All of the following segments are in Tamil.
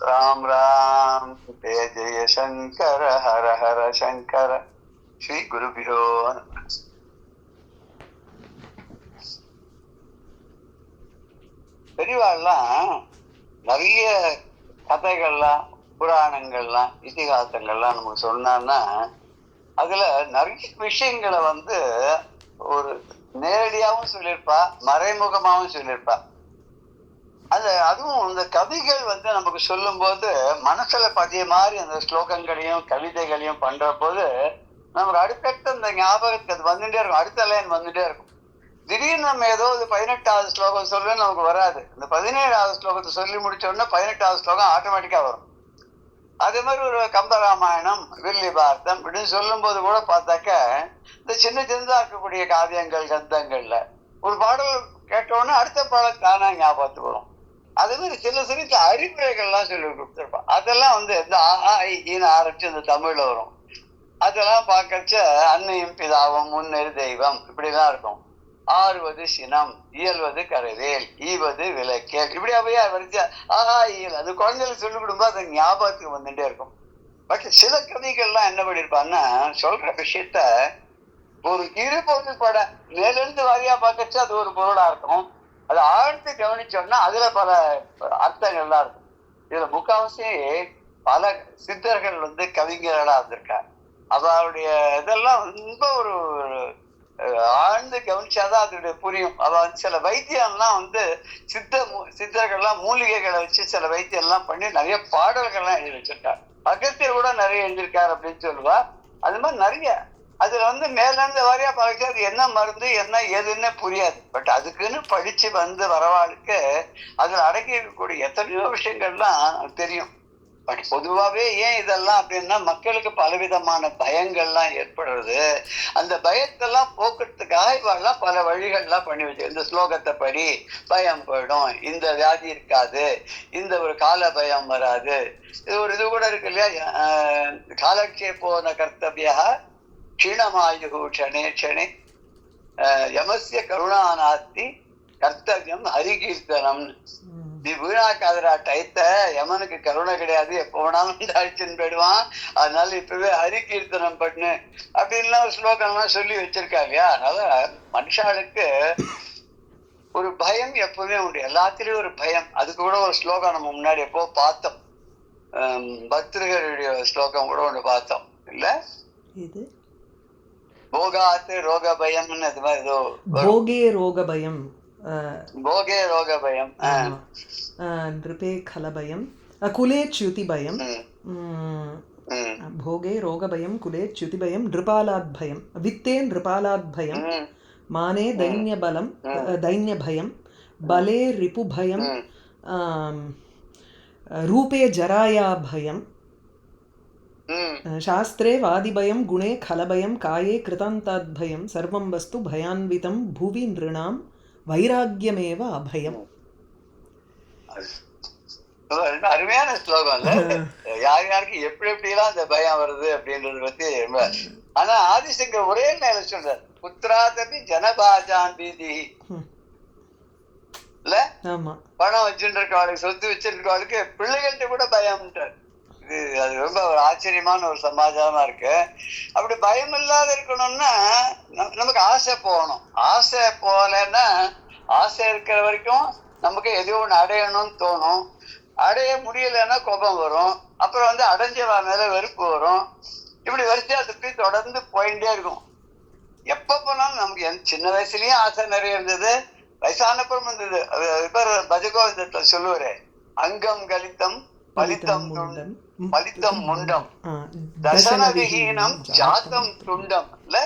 ராம் ராம் ஜெய ஜெய சங்கர ஹர ஹர சங்கர. ஸ்ரீ குருபியோ நமः. பெரியவாள்லாம் நிறைய கதைகள்லாம் புராணங்கள்லாம் இதிகாசங்கள்லாம் நமக்கு சொன்னான்னா அதுல நிறைய விஷயங்களை ஒரு நேரடியாகவும் சொல்லியிருப்பா, மறைமுகமாகவும் சொல்லியிருப்பா. அதுவும் இந்த கவிகள் நமக்கு சொல்லும் போது மனசுல பதிய மாதிரி அந்த ஸ்லோகங்களையும் கவிதைகளையும் பண்ற போது நமக்கு அடுத்தடுத்து அந்த ஞாபகத்துக்கு அது வந்துட்டே இருக்கும், அடுத்த லைன் வந்துட்டே இருக்கும். திடீர்னு நம்ம ஏதோ 18வது ஸ்லோகம் சொல்லுன்னு நமக்கு வராது. இந்த 17வது ஸ்லோகத்தை சொல்லி முடிச்ச உடனே 18வது ஸ்லோகம் ஆட்டோமேட்டிக்கா வரும். அதே மாதிரி ஒரு கம்பராமாயணம், வில்லி பாரதம் இப்படின்னு சொல்லும் போது கூட பார்த்தாக்க இந்த சின்ன சின்னதா இருக்கக்கூடிய காவியங்கள் கந்தங்கள்ல ஒரு பாடல் கேட்டோடனே அடுத்த பாடல் தானா ஞாபகத்துக்கு வரும். அதே மாதிரி சில சின்ன அறிவுரைகள்லாம் சொல்லி கொடுத்துருப்பான். அதெல்லாம் இந்த ஈன்னு ஆரம்பிச்சு இந்த தமிழ்ல வரும். அதெல்லாம் பார்க்கச்ச அன்னையும் பிதாவும் முன்னேறு தெய்வம் இப்படிலாம் இருக்கும். ஆறுவது சினம், இயல்வது கரவேல், ஈவது விளக்கேல், இப்படி அப்படியே வரிசையா இயல் அது குழந்தைகளுக்கு சொல்லிக் கொடுக்கும்போது அது ஞாபகத்துக்கு வந்துட்டே இருக்கும். பட் சில கவிகள்லாம் என்ன பண்ணிருப்பான்னா சொல்ற விஷயத்த ஒரு இரு பொருள் பட மேலிருந்து வாரியா பார்க்கச்சு அது ஒரு பொருளா இருக்கும். அதை ஆழ்ந்து கவனிச்சோம்னா அதுல பல அர்த்தங்கள்லாம் இருக்கும். இதுல முக்காவாசி பல சித்தர்கள் கவிஞர்களா இருந்திருக்காங்க. அவருடைய இதெல்லாம் ரொம்ப ஒரு ஆழ்ந்து கவனிச்சாதான் அதோடைய புரியும். சில வைத்தியம்லாம் சித்தர்கள்லாம் மூலிகைகளை வச்சு சில வைத்தியம் எல்லாம் பண்ணி நிறைய பாடல்கள்லாம் எழுதி வச்சிருக்காரு. அகத்தியர் கூட நிறைய எழுதியிருக்காரு அப்படின்னு சொல்லுவா. அது மாதிரி நிறைய அதுல மேல இருந்து வாரியா பார்க்க அது என்ன மருந்து என்ன ஏதுன்னு புரியாது. பட் அதுக்குன்னு படிச்சு வரவாளுக்கு அதுல அடங்கி இருக்கக்கூடிய எத்தனையோ விஷயங்கள்லாம் தெரியும். பட் பொதுவாகவே ஏன் இதெல்லாம் அப்படின்னா மக்களுக்கு பலவிதமான பயங்கள்லாம் ஏற்படுறது. அந்த பயத்தெல்லாம் போக்குறதுக்காக இவெல்லாம் பல வழிகள்லாம் பண்ணி வச்சு இந்த ஸ்லோகத்தை படி பயம் போயிடும், இந்த வியாதி இருக்காது, இந்த ஒரு கால பயம் வராது. இது கூட இருக்கு இல்லையா, காலக்ஷேபோன கர்த்தவியா க்ஷீணமாயு க்ஷணே க்ஷணே யமஸ்ய கருணாநாஸ்தி கர்த்தவியம் ஹரிகீர்த்தனம். நீ வீணாக்காதரா டயத்தை, யமனுக்கு கருணை கிடையாது, எப்போ வேணாலும் அழிச்சுன்னு போயிடுவான், அதனால இப்பவே ஹரிகீர்த்தனம் பண்ணு அப்படின்லாம் ஒரு ஸ்லோகம்லாம் சொல்லி வச்சிருக்கா இல்லையா. அதனால மனுஷாளுக்கு ஒரு பயம் எப்பவுமே உண்டு, எல்லாத்திலயும் ஒரு பயம். அதுக்கு கூட ஒரு ஸ்லோகம் நம்ம முன்னாடி எப்போ பார்த்தோம், பக்தர்களுடைய ஸ்லோகம் கூட ஒண்ணு பார்த்தோம் இல்ல, இது போகாத்து ரோக பயம்னு அது மாதிரி ஏதோ போகே ரோக பயம், போகே ரோக பயம், நிருபே கலபயம், குலே च्युति பயம், भोगे रोगभयं कुले च्युतिभयं नृपालाद् भयं, वित्ते नृपालाद् भयं, माने दैन्यबलं दैन्यभयं, बले रिपुभयं, रूपे जराया भयं, शास्त्रे वादिभयं गुणे खलभयं, काये कृतान्ताद् भयं, सर्वं वस्तु भयान्वितं भुवि नृणां வைராக்கியமேவ அபயம். அருமையான ஸ்லோகம் இல்ல, யார் யாருக்கு எப்படி எப்படிலாம் அந்த பயம் வருது அப்படின்றத பத்தி. ஆனா ஆதிசங்கர் ஒரே நேர சொல்றார், புத்திராதபி ஜனபாஜான் பீதி இல்ல, பணம் வச்சுட்டு இருக்கவாளுக்கு சொத்து வச்சிருக்கவாளுக்கு பிள்ளைகள்கிட்ட கூட பயம்ன்றார். அது ரொம்ப ஒரு ஆச்சரியமான ஒரு சமாச்சாரமா இருக்கு. அப்படி பயம் இல்லாத இருக்கணும்னா நமக்கு ஆசை போகணும். ஆசை போகலன்னா, ஆசை இருக்கிற வரைக்கும் நமக்கு எதையோ ஒண்ணு அடையணும்னு தோணும். அடைய முடியலன்னா கோபம் வரும். அப்புறம் அடைஞ்சவா மேல வெறுப்பு வரும். இப்படி வரிசையா அதுக்கு தொடர்ந்து போயிட்டே இருக்கும். எப்ப போனாலும் நமக்கு சின்ன வயசுலயும் ஆசை நிறைய இருந்தது, வயசானப்புறம் இருந்தது. அது பஜகோவிந்தத்துல சொல்லுவாரு, அங்கம் கலித்தம் பலித்தம் துண்டம் பலித்தம் முண்டம் தசனவிஹீனம் ஜாத்தம் துண்டம் இல்ல,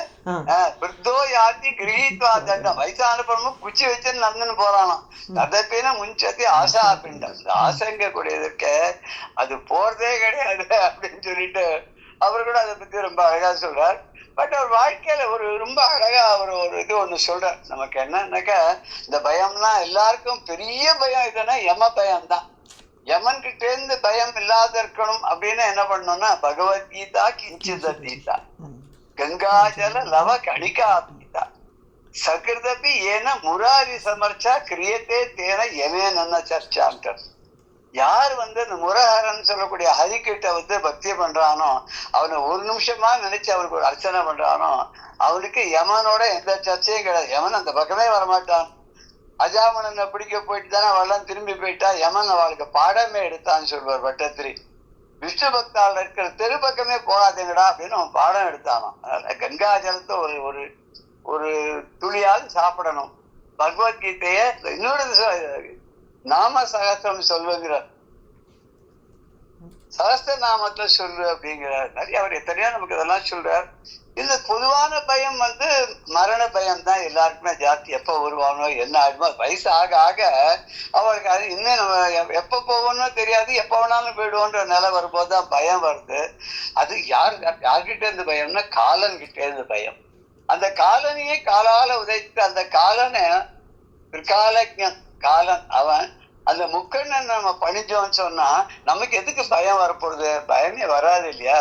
விருத்தோ யாத்தி கிரகித்வா தண்டம். வயசானப்புறமும் குச்சி வச்சு நடந்துன்னு போறானாம். ததப்பின முன்சத்தி ஆசா பிண்டம். ஆசைங்க கூடியதுக்கு அது போறதே கிடையாது அப்படின்னு சொல்லிட்டு அவர் கூட அதை பத்தி ரொம்ப அழகா சொல்றார். பட் அவர் வாழ்க்கையில ஒரு ரொம்ப அழகா ஒரு இது ஒண்ணு சொல்றார் நமக்கு. என்னன்னாக்கா, இந்த பயம்னா எல்லாருக்கும் பெரிய பயம் இதுன்னா யம பயம் தான். யமன் கிட்ட இருந்து பயம் இல்லாத இருக்கணும் அப்படின்னு என்ன பண்ணணும்னா, பகவத்கீதா கிஞ்சித கீதா, கங்காஜல லவ கணிகா கீதா, சகிருதபி ஏன முராரி சமர்ச்சா கிரியத்தே தேன எமே நன்ன சர்ச்சான்ட்டு. யார் இந்த முரஹரன் சொல்லக்கூடிய ஹரிக்கிட்ட பக்தி பண்றானோ, அவனை ஒரு நிமிஷமா நினைச்சு அவருக்கு ஒரு அர்ச்சனை பண்றானோ, அவனுக்கு யமனோட எந்த சர்ச்சையும் கிடையாது. யமன் அந்த பக்கமே வரமாட்டான். அஜாமனனை பிடிக்க போயிட்டு தானே அவெல்லாம் திரும்பி போயிட்டா யமன் அவளுக்கு பாடமே எடுத்தான்னு சொல்வார் பட்டத்திரி. விஷ்ணு பக்தால் இருக்கிற தெரு பக்கமே போகாதீங்கடா அப்படின்னு அவன் பாடம் எடுத்தானோ. அதனால கங்கா ஜலத்தை ஒரு ஒரு ஒரு துளியாவது சாப்பிடணும். பகவத்கீதைய இன்னொரு நாம சகஸ்திரம் சொல்லுங்கிறார், சகஸ்திர நாமத்தை சொல்லு அப்படிங்கிறார். நிறைய அவர் எத்தனையோ நமக்கு இதெல்லாம் சொல்றார். இந்த பொதுவான பயம் மரண பயம் தான் எல்லாருக்குமே ஜாஸ்தி. எப்ப வருவானோ என்ன ஆகுமோ, வயசு ஆக ஆக அவருக்கு அது இன்னும் நம்ம எப்ப போவோம்னு தெரியாது, எப்ப வேணாலும் போயிடுவோன்ற நிலை வரும்போதுதான் பயம் வருது. அது யார்கிட்ட இருந்து பயம்னா காலன் கிட்ட இருந்து பயம். அந்த காலனையே காலால உதைத்து அந்த காலனை பிற்காலஜன் காலன் அவன் அந்த முக்கண்ணன் நம்ம பணிஞ்சோம்னு சொன்னா நமக்கு எதுக்கு பயம் வரப்போகுது? பயமே வராது இல்லையா?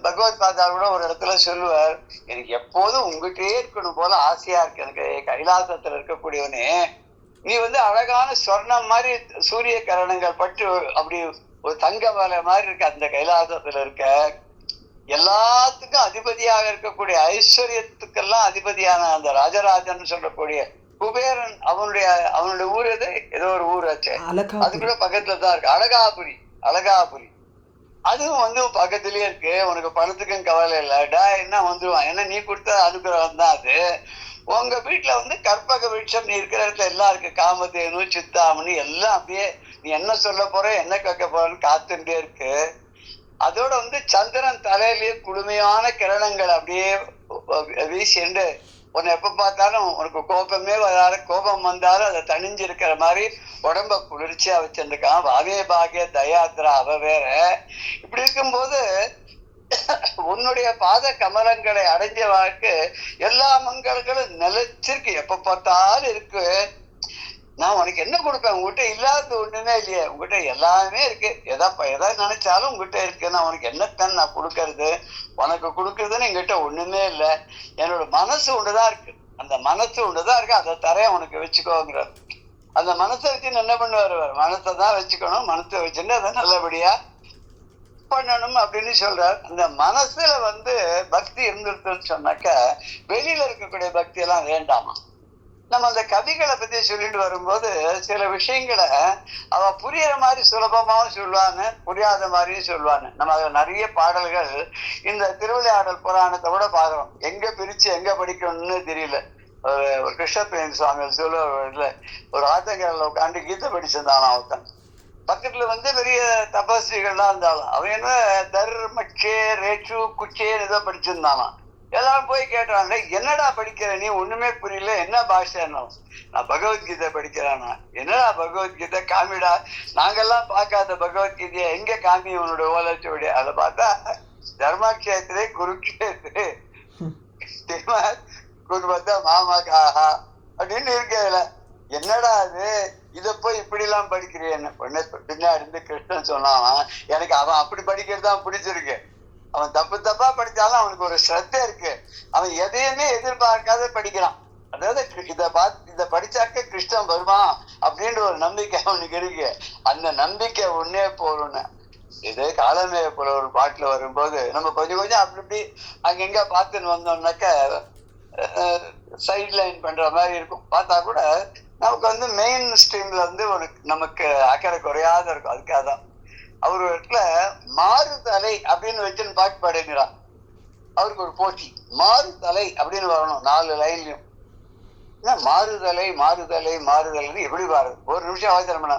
பகவத் பாதா கூட ஒரு இடத்துல சொல்லுவார், எனக்கு எப்போதும் உங்ககிட்டயே இருக்கணும் போல ஆசையா இருக்கு. எனக்கு கைலாசத்துல இருக்கக்கூடியவனே, நீ அழகான சொர்ணம் மாதிரி சூரிய கரணங்கள் பட்டு அப்படி ஒரு தங்க வலை மாதிரி இருக்க அந்த கைலாசத்துல இருக்க, எல்லாத்துக்கும் அதிபதியாக இருக்கக்கூடிய ஐஸ்வர்யத்துக்கெல்லாம் அதிபதியான அந்த ராஜராஜன் சொல்லக்கூடிய குபேரன் அவனுடைய ஊர் எது? ஏதோ ஒரு ஊர் ஆச்சு, அது கூட பக்கத்துலதான் இருக்கு. அழகாபுரி அதுவும் பக்கத்துலயே இருக்கு. உனக்கு பணத்துக்கும் கவலை இல்லடா, என்ன வந்துருவான். ஏன்னா நீ கொடுத்த அனுகிரகம் தான் அது. உங்க வீட்டுல கற்பக விருட்சம், நீ இருக்கிற இடத்துல எல்லாம் இருக்கு. காமதேனு சித்தாமணி எல்லாம் அப்படியே நீ என்ன சொல்ல போற என்ன கேட்க போறன்னு காத்துட்டே இருக்கு. அதோட சந்திரன் தலையிலேயே குளுமையான கிரணங்கள் அப்படியே வீசிண்டு உன்னை எப்ப பார்த்தாலும் உனக்கு கோபமே வராது. கோபம் வந்தாலும் அதை தணிஞ்சு இருக்கிற மாதிரி உடம்ப குளிர்ச்சியா வச்சிருக்கான். வாவே பாகிய தயாத்ரா அவ வேற. இப்படி இருக்கும்போது உன்னுடைய பாத கமலங்களை அடைஞ்ச வாழ்க்கை எல்லா மங்களங்களும் நிலைச்சிருக்கு, எப்ப பார்த்தாலும் இருக்கு. நான் உனக்கு என்ன கொடுப்பேன்? உங்ககிட்ட இல்லாதது ஒண்ணுமே இல்லையே. உங்ககிட்ட எல்லாமே இருக்கு. எதை நினைச்சாலும் உங்ககிட்ட இருக்கு. நான் உனக்கு என்னத்தான் நான் கொடுக்கறது? உனக்கு கொடுக்கறதுன்னு எங்கிட்ட ஒண்ணுமே இல்லை. என்னோட மனசு ஒண்ணுதான் இருக்கு. அந்த மனசு ஒண்ணுதான் இருக்கு, அதை தரேன் உனக்கு வச்சுக்கோங்கிற. அந்த மனசை வச்சு என்ன பண்ணுவாரு? மனசை தான் வச்சுக்கணும். மனசை வச்சுட்டு அதை நல்லபடியா பண்ணணும் அப்படின்னு சொல்றாரு. அந்த மனசுல பக்தி இருந்துருக்குன்னு சொன்னாக்க வெளியில இருக்கக்கூடிய பக்தி எல்லாம் வேண்டாமா. நம்ம அந்த கவிகளை பத்தி சொல்லிட்டு வரும்போது சில விஷயங்களை அவ புரியற மாதிரி சுலபமாவும் சொல்லுவாங்க, புரியாத மாதிரியும் சொல்லுவாங்க. நம்ம அதில் நிறைய பாடல்கள் இந்த திருவிளையாடல் புராணத்தை கூட பாக்குறோம். எங்க பிரிச்சு எங்க படிக்கணும்னு தெரியல. ஒரு கிருஷ்ணபிரியன் சுவாமிகள் சொல்ல ஒரு ஆத்தங்கரில் உட்காந்து கீதை படிச்சிருந்தாலும் அவன் பக்கத்துல பெரிய தபஸ்விகள்லாம் இருந்தாலும் அவன் என்ன தர்மச்சே ரேச்சு குச்சேன்னு ஏதோ படிச்சிருந்தாலும் எல்லாரும் போய் கேட்டாங்க, என்னடா படிக்கிற நீ? ஒண்ணுமே புரியல, என்ன பாஷை? நான் பகவத்கீதை படிக்கிறானா? என்னடா பகவத்கீதை? காமிடா, நாங்கெல்லாம் பார்க்காத பகவத்கீதையை எங்க காமி உன்னோட ஓலச்சுவடி? அதை பார்த்தா தர்மக்ஷேத்திரே குருக்ஷேத்திரே குருபத்த மாமகாஹா அப்படின்னு இருக்கல. என்னடா அது? இத போய் இப்படி எல்லாம் படிக்கிறேன்னு பின்னாடி இருந்து கிருஷ்ணன் சொன்னான், எனக்கு அவன் அப்படி படிக்கிறதுதான் பிடிச்சிருக்கு. அவன் தப்பா படிச்சாலும் அவனுக்கு ஒரு ஸ்ரத்தை இருக்கு. அவன் எதையுமே எதிர்பார்க்காத படிக்கிறான். அதாவது இத படிச்சாக்க கிருஷ்ணன் வருவான் அப்படின்ற ஒரு நம்பிக்கை அவனுக்கு இருக்கு. அந்த நம்பிக்கை ஒன்னே போறோம்னு இது காலமே போல ஒரு பாட்டுல வரும்போது நம்ம கொஞ்சம் கொஞ்சம் அப்படி இப்படி அங்கெங்க பார்த்துன்னு வந்தோம்னாக்க சைட் லைன் பண்ற மாதிரி இருக்கும். பார்த்தா கூட நமக்கு மெயின் ஸ்ட்ரீம்ல ஒரு நமக்கு அக்கறை குறையாத இருக்கும். அதுக்காக தான் அவரு இடத்துல மாறுதலை அப்படின்னு வச்சுன்னு பாட்டு பாடுங்கிறான். அவருக்கு ஒரு போட்டி, மாறுதலை அப்படின்னு வரணும் 4 லைன்லயும். மாறுதலை மாறுதலை மாறுதல்னு எப்படி பாருது? ஒரு நிமிஷம் அவசரம் பண்ண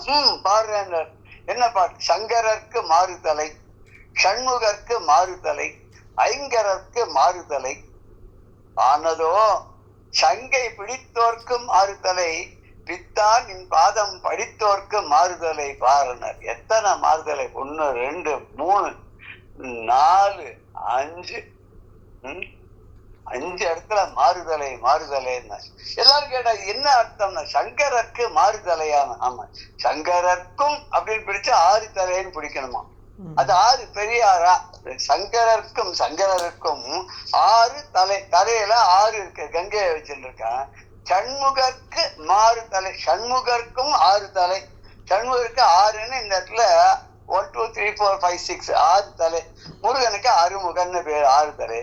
பாடுறேன். என்ன பாட்டு? சங்கரர்க்கு மாறுதலை, ஷண்முகர்க்கு மாறுதலை, ஐங்கரர்க்கு மாறுதலை ஆனதோ சங்கை பிடித்தோர்க்கும் மாறுதலை, பித்தான் என் பாதம் படித்தோர்க்கு மாறுதலை பாருனர். எத்தனை மாறுதலை? 1 2 3 4 5 5 இடத்துல மாறுதலை மாறுதலைன்னு எல்லாரும் கேட்டா என்ன அர்த்தம்னா சங்கரருக்கு மாறுதலையான. ஆமா, சங்கரர்க்கும் அப்படின்னு பிடிச்சா 6 தலைன்னு பிடிக்கணுமா. அது 6 பெரியாரா. சங்கரருக்கும் 6 தலை, தலையில 6 இருக்கு, கங்கையை வச்சுட்டு இருக்கான். சண்முகருக்கு 6 தலை, சண்முகருக்கும் 6 தலை, சண்முகருக்கு 6ன்னு இந்த இடத்துல 1 2 3 4 5 6 6 தலை. முருகனுக்கு அருமுகன்னு பேர், 6 தலை.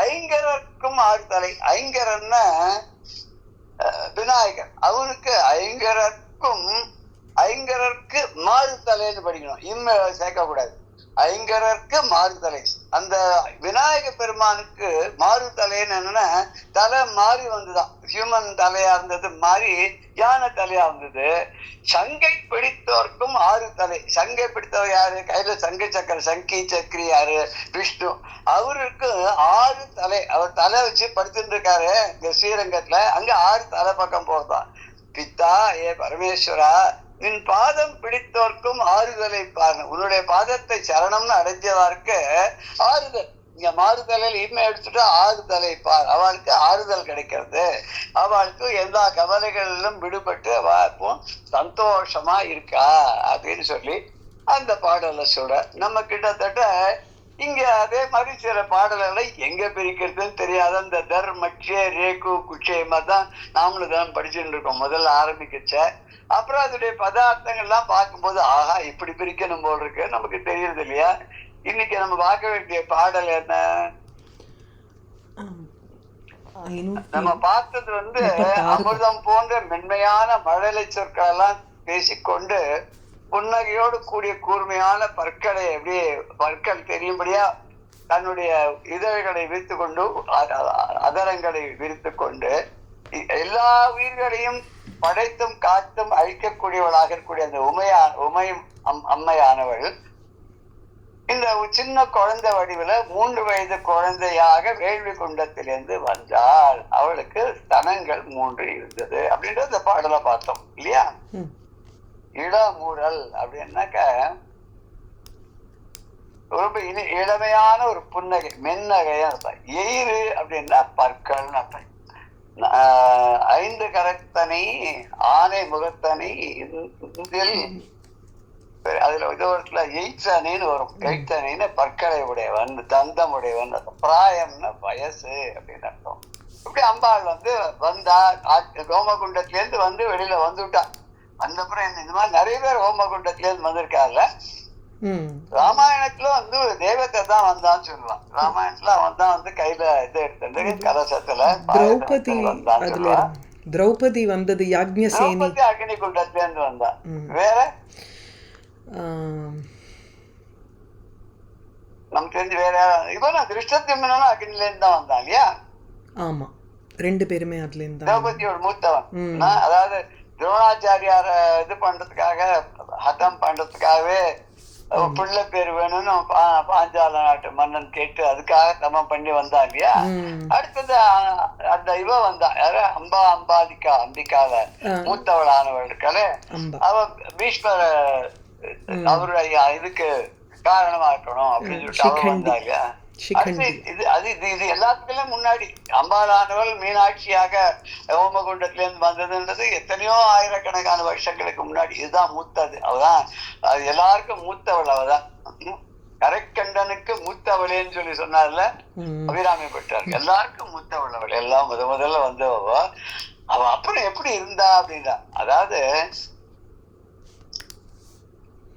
ஐங்கரருக்கும் 6 தலை. ஐங்கரன்னா விநாயகர், அவனுக்கு ஐங்கரருக்கு மாறுதலைன்னு படிக்கணும், சேர்க்க கூடாது. ஐங்கரருக்கு மாறுதலை. அந்த விநாயக பெருமானுக்கு மாறுதலைன்னு என்னன்னா தலை மாறி வந்துதான், ஹியூமன் தலையா இருந்தது மாறி யானை தலையா இருந்தது. சங்கை பிடித்தோருக்கும் 6 தலை. சங்கை பிடித்தவர் யாரு? கையில சங்கை சக்கர, சங்கி சக்கரி யாரு? விஷ்ணு. அவருக்கு 6 தலை. அவர் தலை வச்சு படுத்துட்டு இருக்காரு இங்க ஸ்ரீரங்கத்துல, அங்க 6 தலை பக்கம் போதான். பித்தா ஏ பரமேஸ்வரா, நின் பாதம் பிடித்தோர்க்கும் ஆறுதலை பாரு. உன்னுடைய பாதத்தை சரணம்னு அடைஞ்சவாருக்கு ஆறுதல். இங்க மாறுதலில் இன்மை எடுத்துட்டு ஆறுதலை பார், அவளுக்கு ஆறுதல் கிடைக்கிறது, அவளுக்கு எல்லா கவலைகளிலும் விடுபட்டு அவளுக்கும் சந்தோஷமா இருக்கா அப்படின்னு சொல்லி அந்த பாடலை சொல்ற. நம்ம கிட்டத்தட்ட இங்க அதே மாதிரி சில பாடல்களை எங்க பிரிக்கிறதுன்னு தெரியாத அந்த தர்மக்ஷே ரேகு குஷேமா தான் நாமளும் தான் படிச்சுட்டு இருக்கோம் முதல்ல ஆரம்பிக்கச்ச. அப்புறம் அதோடைய பதார்த்தங்கள்லாம் பார்க்கும்போது ஆஹா இப்படி பிரிக்கணும் போல் இருக்கு, நமக்கு தெரியுது இல்லையா. இன்னைக்கு நம்ம பார்க்க வேண்டிய பாடல் என்ன? நம்ம பார்த்தது அமிர்தம் போன்ற மென்மையான மழலை சொற்கள் எல்லாம் பேசிக்கொண்டு புன்னகையோடு கூடிய கூர்மையான பற்களை, அப்படியே பற்கள் தெரியும்படியா தன்னுடைய இதழ்களை விரித்து கொண்டு, அதரங்களை விரித்து கொண்டு எல்லா உயிர்களையும் படைத்தும் காத்தும் அழிக்கக்கூடியவளாக இருக்கக்கூடிய அந்த அம்மையானவள் இந்த சின்ன குழந்தை வடிவில 3 வயது குழந்தையாக வேள்வி குண்டத்திலிருந்து வந்தாள். அவளுக்கு ஸ்தனங்கள் 3 இருந்தது அப்படின்ற அந்த பாடலை பார்த்தோம் இல்லையா. இளமூரல் அப்படின்னாக்க ரொம்ப இளமையான ஒரு புன்னகை, மென்னகையா இருப்பாள். எயிறு அப்படின்னா பற்கள்னு அர்த்தம். 5 கரத்தனை ஆனை முகத்தனை, அதுல இதோரத்துல எய்த்தனைன்னு வரும். எய்த்தனைன்னு பற்களை உடையவன், தந்தம் உடையவன். பிராயம்னா வயசு அப்படின்னு அர்த்தம். இப்படி அம்பாள் வந்தா ஹோமகுண்டத்துல இருந்து வெளியில வந்துட்டா. வந்தப்புறம் இந்த மாதிரி நிறைய பேர் ஹோமகுண்டத்துல இருந்து வந்திருக்காருல்ல. ராமாயணத்துல தேவத்தை தான் வந்தான்னு சொல்லலாம். ராமாயணத்துல அவன் தான் கையில இது எடுத்து கலசத்துல திரௌபதி வந்தது யாக்ஞசேனி, அக்னி குண்டத்துல இருந்து வந்தா. வேற நமக்கு தெரிஞ்சு வேற இவன் திருஷ்டத்யும்னன் அக்னில இருந்து தான் வந்தான் இல்லையா. ஆமா, 2 பேருமே அதுல இருந்து. திரௌபதியோட மூத்தவன், அதாவது துரோணாச்சாரியார இது பண்றதுக்காக, ஹதம் பண்றதுக்காகவே பிள்ளை பேர் வேணும்னு பாஞ்சால நாட்டு மன்னன் கேட்டு அதுக்காக தமம் பண்ணி வந்தா இல்லையா. அடுத்தது அந்த இவ வந்தா யாரு? அம்பிகால மூத்தவளானவள் இருக்காளே, அவ பீஷ்மர அவருடைய இதுக்கு காரணமா இருக்கணும் அப்படின்னு சொல்லிட்டு அவ வந்தா இல்லையா. இது எல்லாத்துக்கும் முன்னாடி அம்பாளானவள் மீனாட்சியாக ஹோமகுண்டத்துல இருந்து வந்ததுன்றது எத்தனையோ ஆயிரக்கணக்கான வருஷங்களுக்கு முன்னாடி. இதுதான் மூத்தது, அவதான் எல்லாருக்கும் மூத்தவள். அவதான் கரைக்கண்டனுக்கு மூத்தவளேன்னு சொல்லி சொன்னார்ல அபிராமி பெற்றார். எல்லாருக்கும் மூத்தவள் அவள். எல்லாம் முதல்ல வந்தவ அவ. அப்புறம் எப்படி இருந்தா அப்படின்னா, அதாவது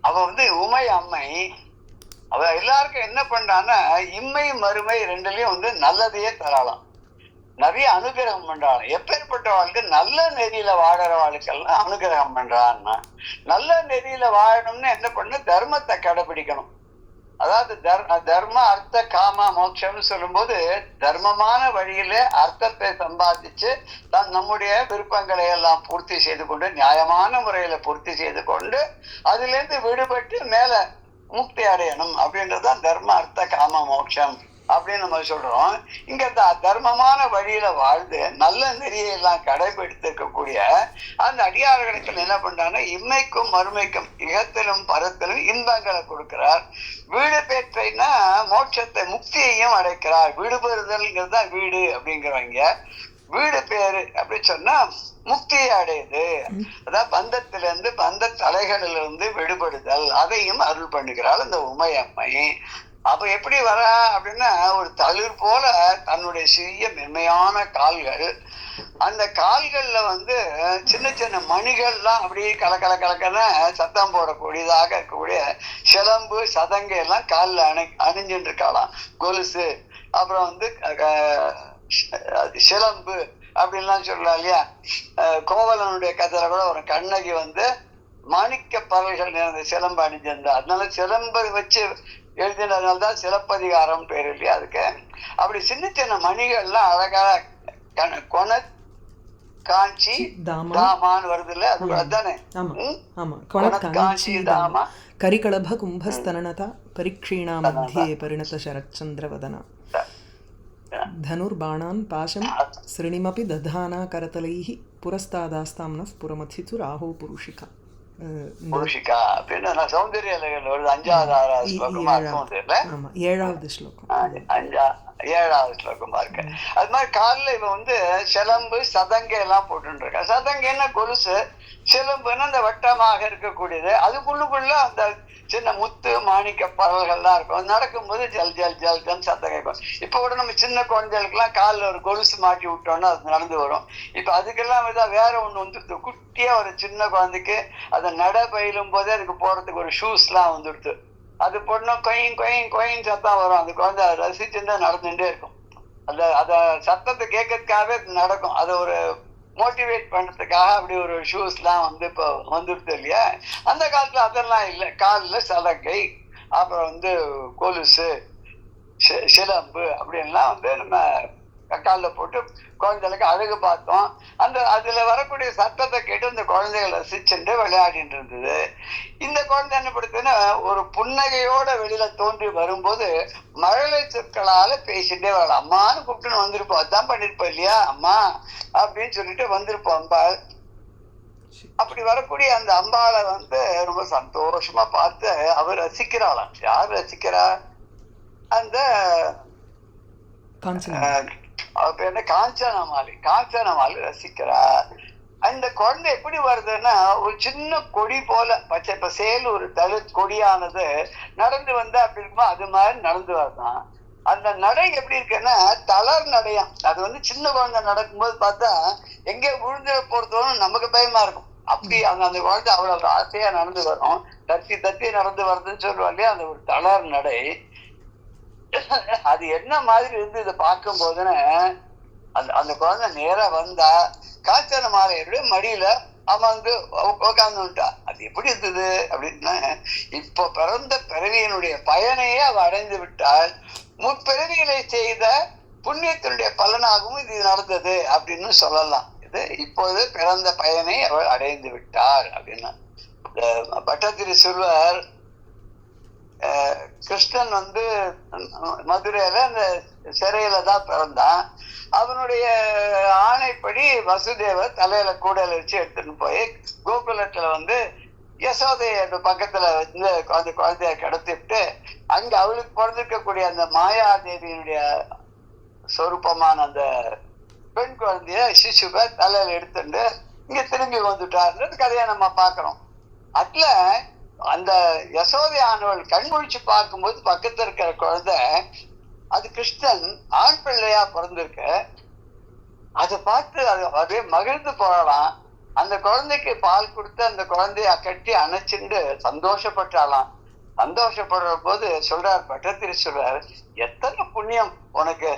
அவ உமை அம்மை. அவ எல்லாருக்கும் என்ன பண்றான்னா இம்மை மறுமை 2லயும் நல்லதையே தராளாம், நிறைய அனுகிரகம் பண்றாளாம். எப்பேற்பட்டவாளுக்கு? நல்ல நெறியில வாழறவாளுக்கெல்லாம் அனுகிரகம் பண்றான்னா, நல்ல நெறியில வாழணும்னு என்ன பண்ணு? தர்மத்தை கடைபிடிக்கணும். அதாவது தர்ம அர்த்த காம மோட்சம்னு சொல்லும்போது தர்மமான வழியில அர்த்தத்தை சம்பாதிச்சு நம்முடைய விருப்பங்களை எல்லாம் பூர்த்தி செய்து கொண்டு, நியாயமான முறையில பூர்த்தி செய்து கொண்டு அதுல இருந்து விடுபட்டு மேல முக்தி அடையணும் அப்படின்றதுதான் தர்ம அர்த்த காம மோட்சம் அப்படின்னு நம்ம சொல்றோம். இங்க தர்மமான வழியில வாழ்ந்து நல்ல நெறியெல்லாம் கடைபிடித்திருக்கக்கூடிய அந்த அடியார்களுக்கு என்ன பண்றாங்கன்னா இம்மைக்கும் மறுமைக்கும் இகத்திலும் பரத்திலும் இன்பங்களை கொடுக்கிறார். வீடு பெற்றைன்னா மோட்சத்தை முக்தியையும் அடைக்கிறார். வீடு பெறுதல்ங்கிறது தான் வீடு அப்படிங்கிறவங்க. வீடு பேரு அப்படின்னு சொன்னா முக்தியை அடையுது. அதான் பந்தத்திலிருந்து பந்த தலைகளிலிருந்து விடுபடுதல், அதையும் அருள் பண்ணுகிறாள் அந்த உமையம்மை. அப்ப எப்படி வர அப்படின்னா, ஒரு தளிர் போல தன்னுடைய சிறிய மென்மையான கால்கள், அந்த கால்கள்ல சின்ன சின்ன மணிகள்லாம் அப்படியே கலக்கல சத்தம் போடக்கூடியதாக இருக்கக்கூடிய சிலம்பு சதங்கை எல்லாம் காலில் அணிஞ்சுட்டு இருக்காளாம். கொலுசு, அப்புறம் சிலம்பு அப்படின்லாம் சொல்லலாம் இல்லையா. கோவலனுடைய கதையில கூட ஒரு கண்ணகி மாணிக்க பறவைகள் நிறைந்த சிலம்பு அணிஞ்சிருந்தா, அதனால சிலம்பை வச்சு எழுதினதுனால்தான் சிலப்பதிகாரம் பேர் இல்லையா அதுக்கு. அப்படி சின்ன சின்ன மணிகள்லாம் அழகாக கொன காஞ்சி தாமான்னு வருது இல்ல, அது அதுதானே. காஞ்சி தாமா கரிகளப கும்பஸ்தனனதா பரிக்ஷீணா மத்தியே பரிணத சரச்சந்திரவதனா தனுர்பாணான் பாசம் ஸ்ருணிமபி ததானா கரதலைஹ புரஸ்தாதாஸ்தாம்ன புரமதிது ராஹோ புருஷிகா. புருஷிகா அப்படின்னு சௌந்தர்ய ஒரு 5வது 7வது ஸ்லோகம் 7வது ஸ்லோகமா இருக்கு. அது மாதிரி காலில் இவன் சிலம்பு சதங்கை எல்லாம் போட்டு இருக்கா. சதங்கைன்னா கொலுசு, சிலம்புன்னா அந்த வட்டமாக இருக்கக்கூடியது, அதுக்குள்ளுக்குள்ள அந்த சின்ன முத்து மாணிக்க பறவைகள்லாம் இருக்கும். நடக்கும்போது ஜல் ஜல் ஜல் ஜல் சத்தம் கேட்கும். இப்போ கூட நம்ம சின்ன குழந்தைகளுக்குலாம் காலில் ஒரு கொலுசு மாட்டி விட்டோம்னா அது நடந்து வரும். இப்போ அதுக்கெல்லாம் வேற ஒண்ணு குட்டியா ஒரு சின்ன குழந்தைக்கு அதை நட பயிலும் போதே அதுக்கு போறதுக்கு ஒரு ஷூஸ்லாம் வந்துடுது. அது போடணும், கொயின் கொயின் கொயின் சத்தம் வரும். அந்த குழந்தை அதை ரசிச்சுட்டு நடந்துட்டே இருக்கும். அத சத்தத்தை கேட்கறதுக்காகவே நடக்கும். அதை ஒரு மோட்டிவேட் பண்றதுக்காக அப்படி ஒரு ஷூஸ்லாம் இப்போ வந்துடுது இல்லையா. அந்த காலத்துல அதெல்லாம் இல்லை. காலில் சலங்கை, அப்புறம் கொலுசு, சிலம்பு அப்படின்லாம் நம்ம காலில் போட்டு குழந்தைகளுக்கு அழகு பார்த்தோம். அதுல வரக்கூடிய சத்தத்தை கேட்டு இந்த குழந்தைகள் ரசிச்சுட்டு விளையாடிட்டு இருந்தது. இந்த குழந்தை என்ன படுத்துன்னா, ஒரு புன்னகையோட வெளியில தோன்றி வரும்போது மழலை சொற்களால பேசிட்டே வரலாம். அம்மான்னு கூப்பிட்டுன்னு வந்திருப்போம். அதான் பண்ணிருப்போம் இல்லையா, அம்மா அப்படின்னு சொல்லிட்டு வந்திருப்போம் அம்பாள். அப்படி வரக்கூடிய அந்த அம்பாளை ரொம்ப சந்தோஷமா பார்த்து அவர் ரசிக்கிறாளாம். யார் ரசிக்கிறா? அந்த காஞ்சனமாலி ரசிக்கிறா. அந்த குழந்தை எப்படி வருதுன்னா, ஒரு சின்ன கொடி போல பச்சை பசேல் ஒரு தலித் கொடியானது நடந்து அப்படி இருக்குமா, அது மாதிரி நடந்து வருதான். அந்த நடை எப்படி இருக்குன்னா தளர் நடையாம். அது சின்ன குழந்தை நடக்கும்போது பார்த்தா எங்கே விழுந்து போறதோன்னு நமக்கு பயமா இருக்கும். அப்படி அந்த குழந்தை அவ்வளவு ஆசையா நடந்து வரும். தத்தி தத்தி நடந்து வருதுன்னு சொல்லுவாங்க இல்லையா, அந்த ஒரு தளர் நடை. அது என்ன மாதிரி இதை பார்க்கும் போதுன்னு அந்த குழந்தை நேரா வந்தா காஞ்சனமாலையுடைய மடியில அமர்ந்து உட்கார்ந்துட்டா. அது எப்படி இருந்தது அப்படின்னா, இப்போ பிறந்த பிறவியினுடைய பயனையே அவ அடைந்து விட்டால், முற்பிறவிகளை செய்த புண்ணியத்தினுடைய பலனாகவும் இது நடந்தது அப்படின்னு சொல்லலாம். இது இப்போது பிறந்த பயனை அவள் அடைந்து விட்டார் அப்படின்னா. பட்டத்திரி சொல்வார், கிருஷ்ணன் மதுரையில அந்த சிறையில தான் பிறந்தான். அவனுடைய ஆணைப்படி வசுதேவர் தலையில கூடையில வச்சு எடுத்துட்டு போய் கோகுலத்துல யசோதைய பக்கத்துல அந்த குழந்தைய கிடத்திட்டு, அங்க அவளுக்கு பிறந்திருக்கக்கூடிய அந்த மாயாதேவியினுடைய சொரூபமான அந்த பெண் குழந்தைய சிசுவை தலையில எடுத்துட்டு இங்க திரும்பி வந்துட்டாருன்றது கதையை நம்ம பாக்குறோம். அதுல அந்த யசோதை ஆனவள் கண்முழிச்சு பார்க்கும்போது பக்கத்துல இருக்கிற குழந்தை அது கிருஷ்ணன் ஆண் பிள்ளையா பிறந்திருக்க. அதை பார்த்து அது அப்படியே மகிழ்ந்து போகலாம். அந்த குழந்தைக்கு பால் கொடுத்து அந்த குழந்தைய கட்டி அணைச்சுண்டு சந்தோஷப்பட்டாலாம். சந்தோஷப்படுற போது சொல்றார், பட்டத்திரி சொல்றார், எத்தனை புண்ணியம் உனக்கு.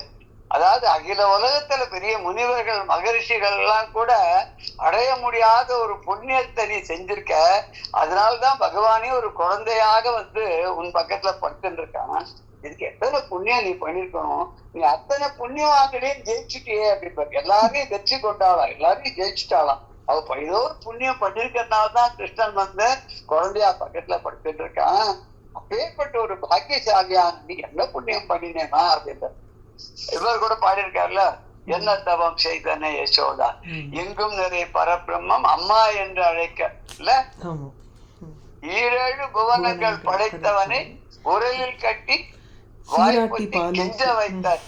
அதாவது அகில உலகத்துல பெரிய முனிவர்கள் மகரிஷிகள் எல்லாம் கூட அடைய முடியாத ஒரு புண்ணியத்தை நீ செஞ்சிருக்க. அதனால்தான் பகவானே ஒரு குழந்தையாக உன் பக்கத்துல படுத்துட்டு இருக்கான். இதுக்கு எத்தனை புண்ணியம் நீ பண்ணிருக்கணும். நீ அத்தனை புண்ணியவாங்களையும் ஜெயிச்சுட்டியே அப்படின்னு எல்லாரையும் வெற்றி கொண்டாளாம், எல்லாரையும் ஜெயிச்சுட்டாளாம். அவ ஏதோ ஒரு புண்ணியம் பண்ணிருக்கிறதுனாலதான் கிருஷ்ணன் குழந்தையா பக்கத்துல படுத்துட்டு இருக்கான். அப்பேற்பட்ட ஒரு பாக்கியசாலியான நீ என்ன புண்ணியம் பண்ணினேமா அப்படின்ற. இவர் கூட பாடியிருக்காருல, என்ன தவம் செய்தனே யசோதா, எங்கும் நிறைய பரபிரம்மம் அம்மா என்று அழைக்க இல்ல, 7 புவனங்கள் படைத்தவனை உரலில் கட்டி வாய்ப்புத்தி கெஞ்ச வைத்தார்.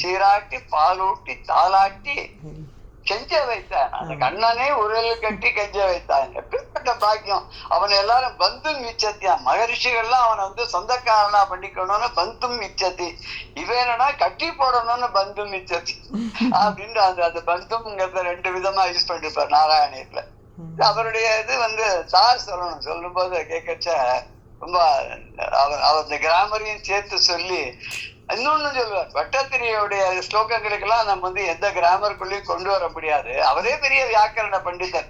சீராட்டி பாலூட்டி தாளாட்டி கெஞ்ச வைத்தான். அந்த கண்ணனே உரல் கட்டி கெஞ்ச வைத்தான். எப்படிப்பட்ட பாக்கியம்! அவன் எல்லாரும் பந்தும் மிச்சத்தியான். மகரிஷிகள்லாம் அவனை வந்து சொந்தக்காரனா பண்ணிக்கணும்னு பந்தும் மிச்சத்தி, இவனா கட்டி போடணும்னு பந்தும் மிச்சத்தி அப்படின்னு அந்த பந்தும்ங்கிறத 2 விதமா யூஸ் பண்ணிருப்பார் நாராயணியத்துல. அவருடைய இது வந்து சார் சொல்லணும். சொல்லும் போது கேட்கச்ச ரொம்ப அவர் அந்த கிராமரையும் சேர்த்து சொல்லி இன்னொன்னு சொல்லுவார். பட்டத்திரியோடைய ஸ்லோகங்களுக்கெல்லாம் நம்ம வந்து எந்த கிராமருக்குள்ளேயும் கொண்டு வர முடியாது. அவரே பெரிய வியாக்கரண பண்டிதர்.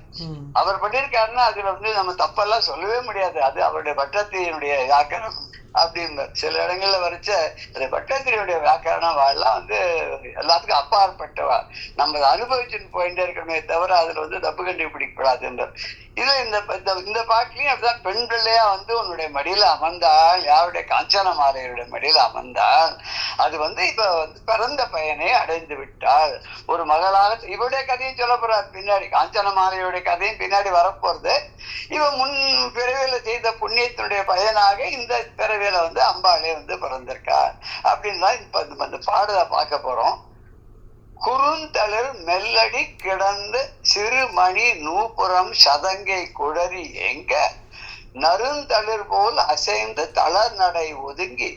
அவர் பண்ணிருக்காருன்னா அதுல வந்து நம்ம தப்பெல்லாம் சொல்லவே முடியாது. அது அவருடைய பட்டத்திரியினுடைய வியாக்கரணம் அப்படிம்பார். சில இடங்கள்ல வரைச்ச பட்டத்திரியுடைய வியாக்கரணம் வாழலாம் வந்து எல்லாத்துக்கும் அப்பாற்பட்டவா. நம்ம அனுபவிச்சுன்னு போயிட்டே இருக்கணுமே தவிர அதுல வந்து தப்பு கண்டுபிடிக்க கூடாதுன்றார். இது இந்த பாட்டுலயும் அப்படிதான். பெண் பிள்ளையா வந்து உன்னுடைய மடியில அமர்ந்தால், யாருடைய காஞ்சன மாலையுடைய மடியில அமர்ந்தால், அது வந்து இப்ப வந்து பிறந்த பயனை அடைந்து விட்டால். ஒரு மகளாக இவருடைய கதையும் சொல்ல போறார் பின்னாடி. காஞ்சன மாலையுடைய கதையும் பின்னாடி வரப்போறது. இவன் முன் பிறவியில செய்த புண்ணியத்தினுடைய பயனாக இந்த பிறவியில வந்து அம்பாளே வந்து பிறந்திருக்கா அப்படின்னு தான் இப்ப இந்த பாடலை பார்க்க போறோம். குறுந்தளிர் மெல்லடி கிடந்து சிறுமணி நூபுரம் சதங்கை குழறி எங்க நறுந்தளிர் போல் அசைந்து தளர் நடை ஒதுங்கி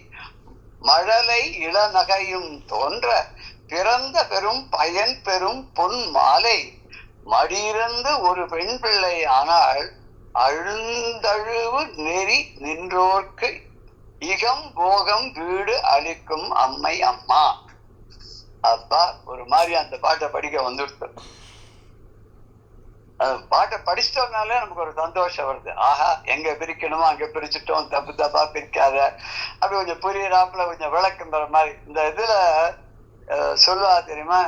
மழலை இளநகையும் தோன்ற பிறந்த பெரும் பயன் பெரும் பொன் மாலை மடியிருந்து ஒரு பெண் பிள்ளை ஆனால் அழுந்தழுவு நெறி நின்றோர்க்கு இகம் போகம் வீடு அளிக்கும் அம்மை அம்மா. அப்பா ஒரு மாதிரி அந்த பாட்டை படிக்க வந்துடுத்து. பாட்டை படிச்சிட்டோம்னாலே நமக்கு ஒரு சந்தோஷம் வருது. ஆஹா, எங்க பிரிக்கணுமோ அங்க பிரிச்சுட்டோம், தப்பு தப்பா பிரிக்காத, அப்படி கொஞ்சம் புரியுறாப்புல கொஞ்சம் விளக்கம் தர மாதிரி. இந்த இதுல சொல்லுவா தெரியுமா,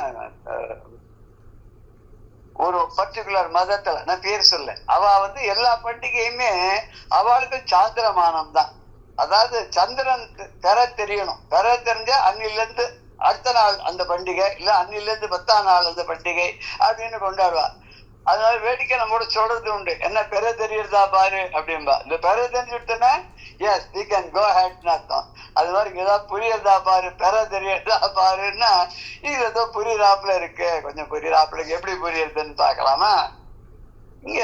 ஒரு பர்டிகுலர் மதத்துல, நான் பேர் சொல்ல, அவ வந்து எல்லா பண்டிகையுமே அவளுக்கு சாந்திரமானம் தான். அதாவது சந்திரன் பெற தெரியணும். பெற தெரிஞ்சா அன்னில இருந்து அடுத்த நாள் அந்த பண்டிகை, இல்ல அன்னில இருந்து 10ஆம் நாள் அந்த பண்டிகை அப்படின்னு கொண்டாடுவா. அதனால வேடிக்கை நம்மோட சொல்றது உண்டு. என்ன பெற தெரியறதா பாரு அப்படின்பா. இந்த பெற தெரிஞ்சுட்டுன்னா எஸ் வி கேன் கோ ஹெட்னு அர்த்தம். அது மாதிரி இங்க ஏதாவது புரியறதா பாரு, பெற தெரியறதா பாருன்னா இது ஏதோ புரியுறாப்புல இருக்கு, கொஞ்சம் புரியுறாப்புல எப்படி புரியுறதுன்னு பாக்கலாமா. இங்க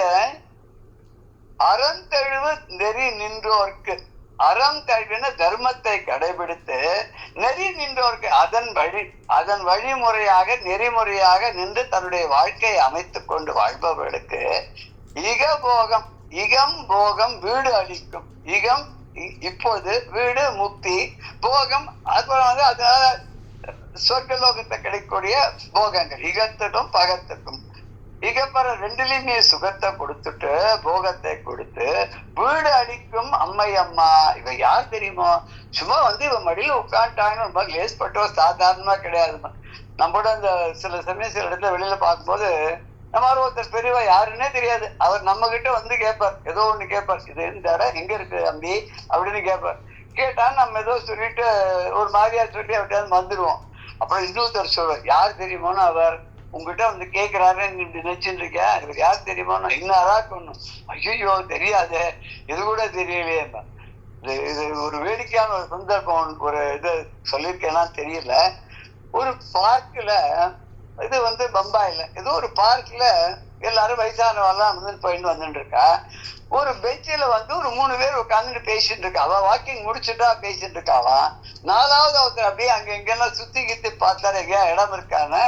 அறந்தெழுவு நெறி நின்றோர்க்கு, அறம் தழுவின தர்மத்தை கடைபிடித்து நெறி நின்றோருக்கு அதன் வழிமுறையாக நெறிமுறையாக நின்று தன்னுடைய வாழ்க்கையை அமைத்துக் கொண்டு வாழ்பவர்களுக்கு இகம் போகம் வீடு அளிக்கும். இகம் இப்போது, வீடு முக்தி, போகம் அதனால சொர்க்கலோகத்தை கிடைக்கக்கூடிய போகங்கள், இகத்துக்கும் பகத்துக்கும். இகப்பற 2லயுமே சுகத்தை கொடுத்துட்டு போகத்தை கொடுத்து வீடு அடிக்கும் அம்மை அம்மா. இவ யார் தெரியுமோ? சும்மா வந்து இவன் மடியில உட்காந்துட்டாங்கன்னு ரொம்ப லேஸ்பட்டோ சாதாரணமா கிடையாதுமா. நம்மளோட அந்த சில சமயம் சில இடத்துல வெளியில பார்க்கும்போது நம்ம ஒருத்தர் பெரியவா யாருன்னே தெரியாது. அவர் நம்ம கிட்ட வந்து கேட்பார், ஏதோ ஒண்ணு கேட்பார், இது இந்த இடம் எங்க இருக்கு அம்பி அப்படின்னு கேட்பார். கேட்டா நம்ம ஏதோ சொல்லிட்டு ஒரு மாதிரியா சொல்லி அப்படியாவது வந்துடுவோம். அப்புறம் இன்னொருத்தர் சொல்வார், யார் தெரியுமோன்னு அவர் உங்ககிட்ட வந்து கேட்கிறாரு நினைச்சுட்டு இருக்கேன், இவர் யார் தெரியுமா? இன்னாரா கொண்டு. ஐயோ தெரியாது, இது கூட தெரியலையே. இது ஒரு வேடிக்கையான ஒரு சந்தர்ப்பம். ஒரு இது சொல்லியிருக்கேன்னா தெரியல. ஒரு பார்க்ல, இது வந்து பம்பாயில ஏதோ ஒரு பார்க்ல எல்லாரும் வயசானவெல்லாம் வந்து போயிட்டு வந்துட்டு இருக்கா. ஒரு பெஞ்சில வந்து ஒரு 3 பேர் உட்காந்துட்டு பேசிட்டு இருக்கா. அவ வாக்கிங் முடிச்சுட்டா பேசிட்டு இருக்காளாம். 4வது ஒருத்தர் அப்படியே அங்க எங்கெல்லாம் சுத்தி கித்தி பார்த்தாரு, எங்கேயா இடம் இருக்கான்னு.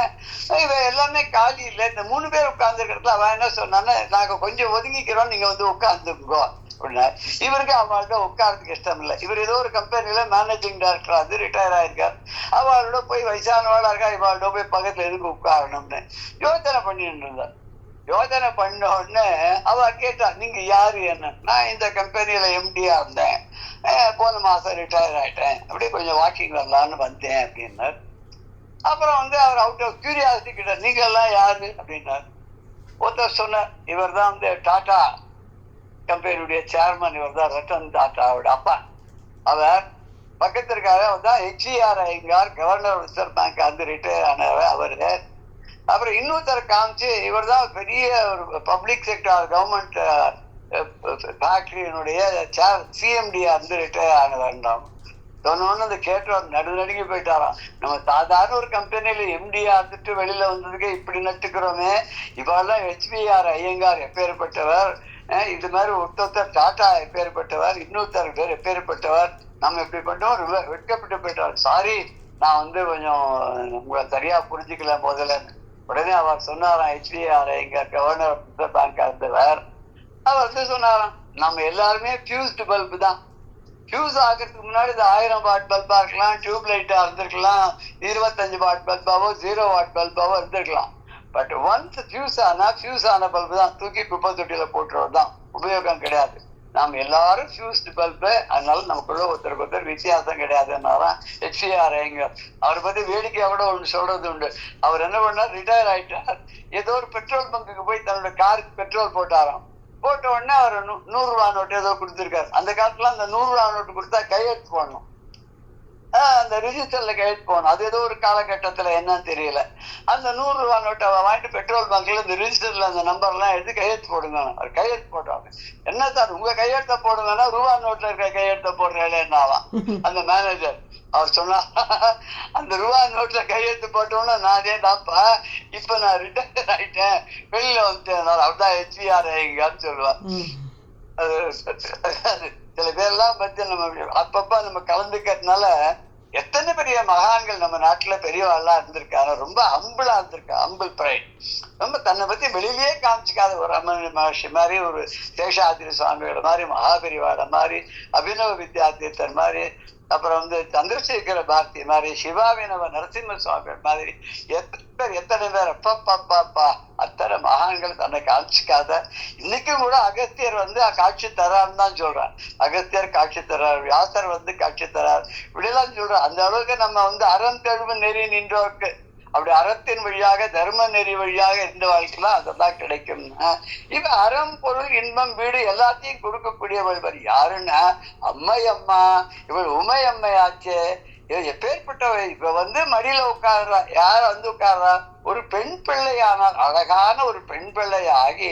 இவ எல்லாமே காலி இல்லை. இந்த 3 பேர் உட்கார்ந்து இருக்கிறதுல அவன் என்ன சொன்னான்னு, நாங்க கொஞ்சம் ஒதுங்கிக்கிறோம், நீங்க வந்து உட்காந்துக்கோ அப்படின்னா. இவருக்கு அவள்கிட்ட உட்காரத்துக்கு இஷ்டம் இல்லை. இவர் ஏதோ ஒரு கம்பெனில மேனேஜிங் டைரக்டர் அது ரிட்டையர் ஆயிருக்கார். அவளோட போய் வயசானவாளா இருக்கா, இவாளோட போய் பக்கத்துல எதுக்கு உட்காரணும்னு யோசனை பண்ணிட்டு இருந்தார். யோசனை பண்ண உடனே அவ கேட்டா, நீங்க யாரு என்ன? நான் இந்த கம்பெனியில எம்டியா இருந்தேன், போன மாசம் ரிட்டையர் ஆயிட்டேன், அப்படியே கொஞ்சம் வாக்கிங் வரலான்னு வந்தேன் அப்படின்னார். அப்புறம் வந்து அவர் அவுட் ஆஃப் கியூரியாசிட்டி கிட்ட, நீங்க எல்லாம் யாரு அப்படின்னார். ஒருத்தர் சொன்னார், இவர் தான் வந்து டாடா கம்பெனியுடைய சேர்மன், இவர் தான் ரத்தன் டாட்டாவோட அப்பா. அவர் பக்கத்து இருக்காரு, அவர் தான் HER Iyengar, governor reserve bank வந்து ரிட்டையர் ஆனவர் அவரு. அப்புறம் இன்னொருத்தர் காமிச்சு, இவர் தான் பெரிய ஒரு பப்ளிக் செக்டர் கவர்மெண்ட் ஃபேக்டரியினுடைய CMD வந்து ரிட்டையர் ஆன வேண்டாம். சொன்னோன்னு அந்த கேட்டவர் நடுநடுங்கி போயிட்டாராம். நம்ம சாதாரண ஒரு கம்பெனியில எம்டியா இருந்துட்டு வெளியில வந்ததுக்கு இப்படி நட்டுக்கிறோமே, இவெல்லாம் HBR ஐயங்கார் எப்பேற்பட்டவர், இது மாதிரி ஒருத்தர் டாட்டா எப்பேற்பட்டவர், இன்னொருத்தர் பேர் எப்பேற்பட்டவர், நம்ம எப்படி பண்ணோம் வெட்கப்பட்டு போயிட்டார். சாரி, நான் கொஞ்சம் உங்களை சரியா புரிஞ்சுக்கல முதல்ல. உடனே அவர் சொன்னாராம், HBR Iyengar governor reserve bank இருந்தவர், அவர் சொன்னாராம், நம்ம எல்லாருமே ஃபியூஸ்டு பல்பு தான். ஃபியூஸ் ஆகிறதுக்கு முன்னாடி இது 1000 வாட் பல்பா இருக்கலாம், டியூப் லைட்டா இருந்திருக்கலாம், 25 வாட் பல்பாவோ 0 வாட் பல்பாவோ இருந்திருக்கலாம். பட் ஒன்ஸ் ஃபியூஸ் ஆன பல்பு தான் தூக்கி குப்பை தொட்டியில போட்டுறது தான், உபயோகம் கிடையாது. நாம் எல்லாரும் ஃபியூஸ்டு பல்பு, அதனால நமக்குள்ள ஒருத்தருக்கு வித்தியாசம் கிடையாதுன்னாராம் HBR ஐயங்கார். அவரை பத்தி வேடிக்கையா கூட ஒன்று சொல்றது உண்டு. அவர் என்ன பண்ணார், ரிட்டையர் ஆயிட்டார். ஏதோ ஒரு பெட்ரோல் பங்குக்கு போய் தன்னோட காருக்கு பெட்ரோல் போட்டாராம். போட்ட உடனே அவர் 100 ரூபா நோட்டு ஏதோ கொடுத்துருக்காரு. அந்த காலத்துல அந்த 100 ரூபா நோட்டு கொடுத்தா கையெழுத்து போடணும், அந்த ரிஜிஸ்டர்ல கையெழுத்து போகணும். அது ஏதோ ஒரு காலகட்டத்துல என்னன்னு தெரியல. அந்த 100 ரூபா நோட்டை வாங்கிட்டு பெட்ரோல் பங்க்ல இந்த ரிஜிஸ்டர்ல அந்த நம்பர் எல்லாம் எடுத்து கையெழுத்து போடுங்க. அவர் கையெழுத்து போட்டாங்க. என்ன சார் உங்க கையெழுத்த போடுங்கன்னா ரூபா நோட்ல இருக்க கையெழுத்த போடுறேன்னாவாம் அந்த மேனேஜர். அவர் சொன்னா, அந்த ரூபா நோட்ல கையெழுத்து போட்டோன்னு நான் தான்ப்பா, இப்ப நான் ரிட்டையர் ஆயிட்டேன், வெளியில வந்துட்டேன், அவர்தான் HBR ஐயங்கார்னு சொல்லுவார். அது சில பேர்லாம் பத்தி நம்ம அப்பப்ப நம்ம கலந்துக்கிறதுனால எத்தனை பெரிய மகான்கள் நம்ம நாட்டுல பெரியவாள்லாம் இருந்திருக்காங்க. ரொம்ப ஹம்பிளா இருந்திருக்கா, ஹம்பிள் பிரைட். ரொம்ப தன்னை பத்தி வெளியிலேயே காமிச்சிக்காத ஒரு ரமண மகர்ஷி மாதிரி, ஒரு சேஷாதிரி சுவாமியோட மாதிரி, மகாபெரிவாட மாதிரி, அபினவ வித்யாதீர்த்தர் மாதிரி, அப்புறம் சந்திரசேகர பாரதி மாதிரி, சிவாவினவ நரசிம்ம சுவாமி மாதிரி எத்தனை பேர் அப்பா அத்தனை மகான்கள் தன்னை காட்சிக்காத. இன்னைக்கும் கூட அகஸ்தியர் காட்சி தரான்னு தான் சொல்றார். அகஸ்தியர் காட்சி தரார், வியாசர் காட்சி தரார், இப்படியெல்லாம் சொல்றார். அந்த அளவுக்கு நம்ம அறம் தெழுவு நெறி நின்றோருக்கு, அப்படி அறத்தின் வழியாக தர்ம நெறி வழியாக இருந்த வாழ்க்கைலாம் அதெல்லாம் கிடைக்கும். இவ அறம் பொருள் இன்பம் வீடு எல்லாத்தையும் கொடுக்கக்கூடியவள் யாருன்னா அம்மையம்மா. இவள் உமையம்மையாச்சே. எப்பேற்பட்டவ இவ மடியில உட்கார்றா. யார் உட்கார்றா? ஒரு பெண் பிள்ளையானால், அழகான ஒரு பெண் பிள்ளையாகி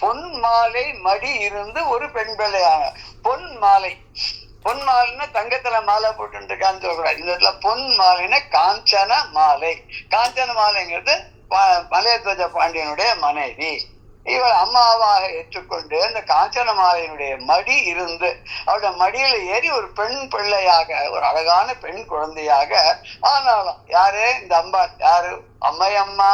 பொன் மாலை மடி இருந்து ஒரு பெண் பிள்ளையான பொன் மாலை. பொன் மாலைன்னா தங்கத்துல மாலை போட்டு இருக்கான்னு சொல்றாரு. இந்த இடத்துல பொன் மாலைன்னா காஞ்சன மாலை. காஞ்சன மாலைங்கிறது மலையத்வஜ பாண்டியனுடைய மனைவி. இவள் அம்மாவாக ஏற்றுக்கொண்டு அந்த காஞ்சன மாலையினுடைய மடி இருந்து அவருடைய மடியில ஏறி ஒரு பெண் பிள்ளையாக, ஒரு அழகான பெண் குழந்தையாக ஆனாலும் யாரு? இந்த அம்பாள். யாரு? அம்மையம்மா.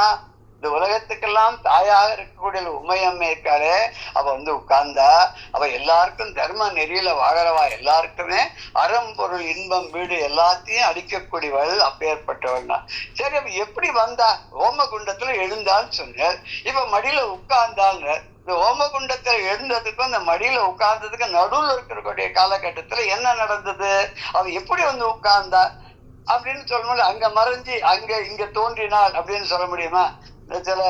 இந்த உலகத்துக்கெல்லாம் தாயாக இருக்கக்கூடிய உமையம்மை இருக்காளே, அவ உட்கார்ந்தா அவ எல்லாருக்கும் தர்ம நெறியில வாழறவா, எல்லாருக்குமே அறம் பொருள் இன்பம் வீடு எல்லாத்தையும் அடிக்கக்கூடியவள், அப்பேற்பட்டவள்னா. சரி, அவ எப்படி வந்தா? ஓமகுண்டத்துல எழுந்தான்னு சொன்னார். இப்ப மடியில உட்கார்ந்தாங்க. இந்த ஓமகுண்டத்துல எழுந்ததுக்கும் இந்த மடியில உட்கார்ந்ததுக்கு நடுவில் இருக்கக்கூடிய காலகட்டத்துல என்ன நடந்தது? அவ எப்படி உட்கார்ந்தா அப்படின்னு சொல்ல, அங்க மறைஞ்சி அங்க இங்க தோன்றினாள் அப்படின்னு சொல்ல முடியுமா? சில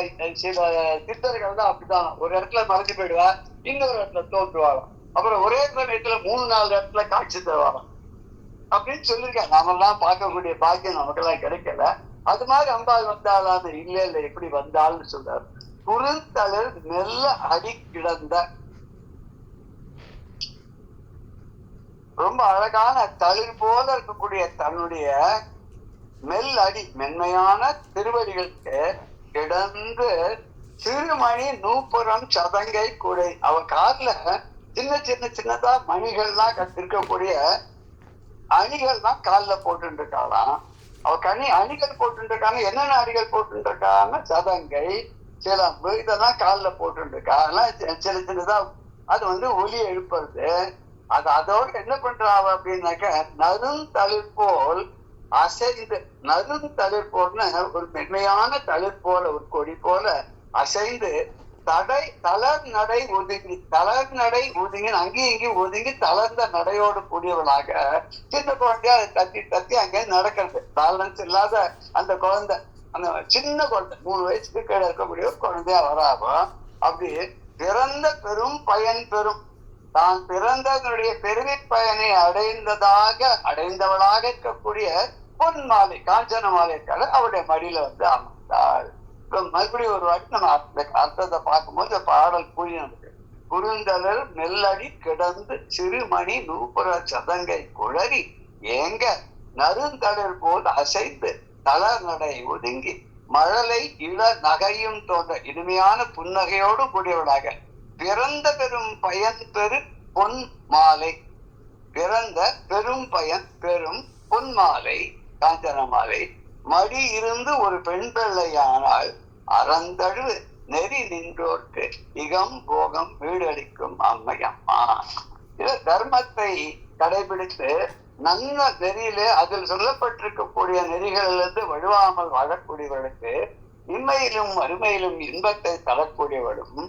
சித்தர்கள் தான் அப்படிதான், ஒரு இடத்துல மறைஞ்சு போயிடுவா, இன்னொரு இடத்துல தோன்றுவாளாம். அப்புறம் ஒரே சமயத்துல 3-4 இடத்துல காட்சி தருவாளாம் அப்படின்னு சொல்லியிருக்காங்க. நாமெல்லாம் பார்க்கக்கூடிய பாக்கியம் நமக்கெல்லாம் கிடைக்கல. அது மாதிரி அம்பாள் வந்தாளான்னு இல்ல எப்படி வந்தாள்னு சொல்றாரு. குறுந்தளிர் மெல்ல அடி கிடந்த, ரொம்ப அழகான தளிர் போல இருக்கக்கூடிய தன்னுடைய அடி மென்மையான திருவடிகளுக்கு கிடந்து சிறுமணி நூப்புறம் சதங்கை கூடை. அவ காதுல சின்னதா மணிகள்லாம் இருக்கக்கூடிய அணிகள் தான் காலில் போட்டு இருக்காளாம். அவ அணிகள் போட்டு இருக்காங்க. என்னென்ன அணிகள் போட்டு இருக்காங்க? சதங்கை, சிலம்பு, இதெல்லாம் காலில் போட்டு இருக்கா. அதெல்லாம் சின்னதா அது ஒலி எழுப்புறது. அதோட என்ன பண்றாவ அப்படின்னாக்க, நறுந்தளிர் போல் அசைந்து, நறுந்தளிர் போல்னு ஒரு மென்மையான தளிர் போல, ஒரு கொடி போல அசைந்து தளர் நடை ஒதுங்கி அங்கேயும் இங்கேயும் ஒதுங்கி தளர்ந்த நடையோடு கூடியவளாக சின்ன குழந்தையா தத்தி அங்கே நடக்கிறது. பேலன்ஸ் இல்லாத அந்த குழந்தை, அந்த சின்ன குழந்தை 3 வயசுக்கு கீழே இருக்கக்கூடிய ஒரு குழந்தையா வராமோ, அப்படி பிறந்த பெரும் பயன் பெறும், தான் பிறந்ததனுடைய பெருமை பயனை அடைந்தவளாக இருக்கக்கூடிய பொன் மாலை, காஞ்சன மாலைக்காக அவருடைய மடியில அமர்ந்தாள். மறுபடியும் ஒரு வாட்டி நம்ம அர்த்தத்தை பார்க்கும்போது பாடல் புரியும். குறுந்தளர் மெல்லடி கிடந்து சிறுமணி நூப்புற சதங்கை குழறி ஏங்க நறுந்தளிர் போல் அசைந்து தளர் நடை ஒதுங்கி மழலை இள நகையும் தோன்ற இனிமையான புன்னகையோடு கூடியவளாக பிறந்த பெரும் பயன் பெரு பொன் மாலை, பிறந்த பெரும் பயன் பெரும் பொன் மாலை காஞ்சன மாலை மடி இருந்து ஒரு பெண் பிள்ளையானால் அறந்தழுவு நெறி நின்றோர்க்கு இகம் போகம் வீடளிக்கும் அம்மையம்மா. இத தர்மத்தை கடைபிடித்து நல்ல நெறியிலே அதில் சொல்லப்பட்டிருக்கக்கூடிய நெறிகளிலிருந்து வழுவாமல் வாழக்கூடியவர்களுக்கு இன்மையிலும் அருமையிலும் இன்பத்தை தரக்கூடியவளும்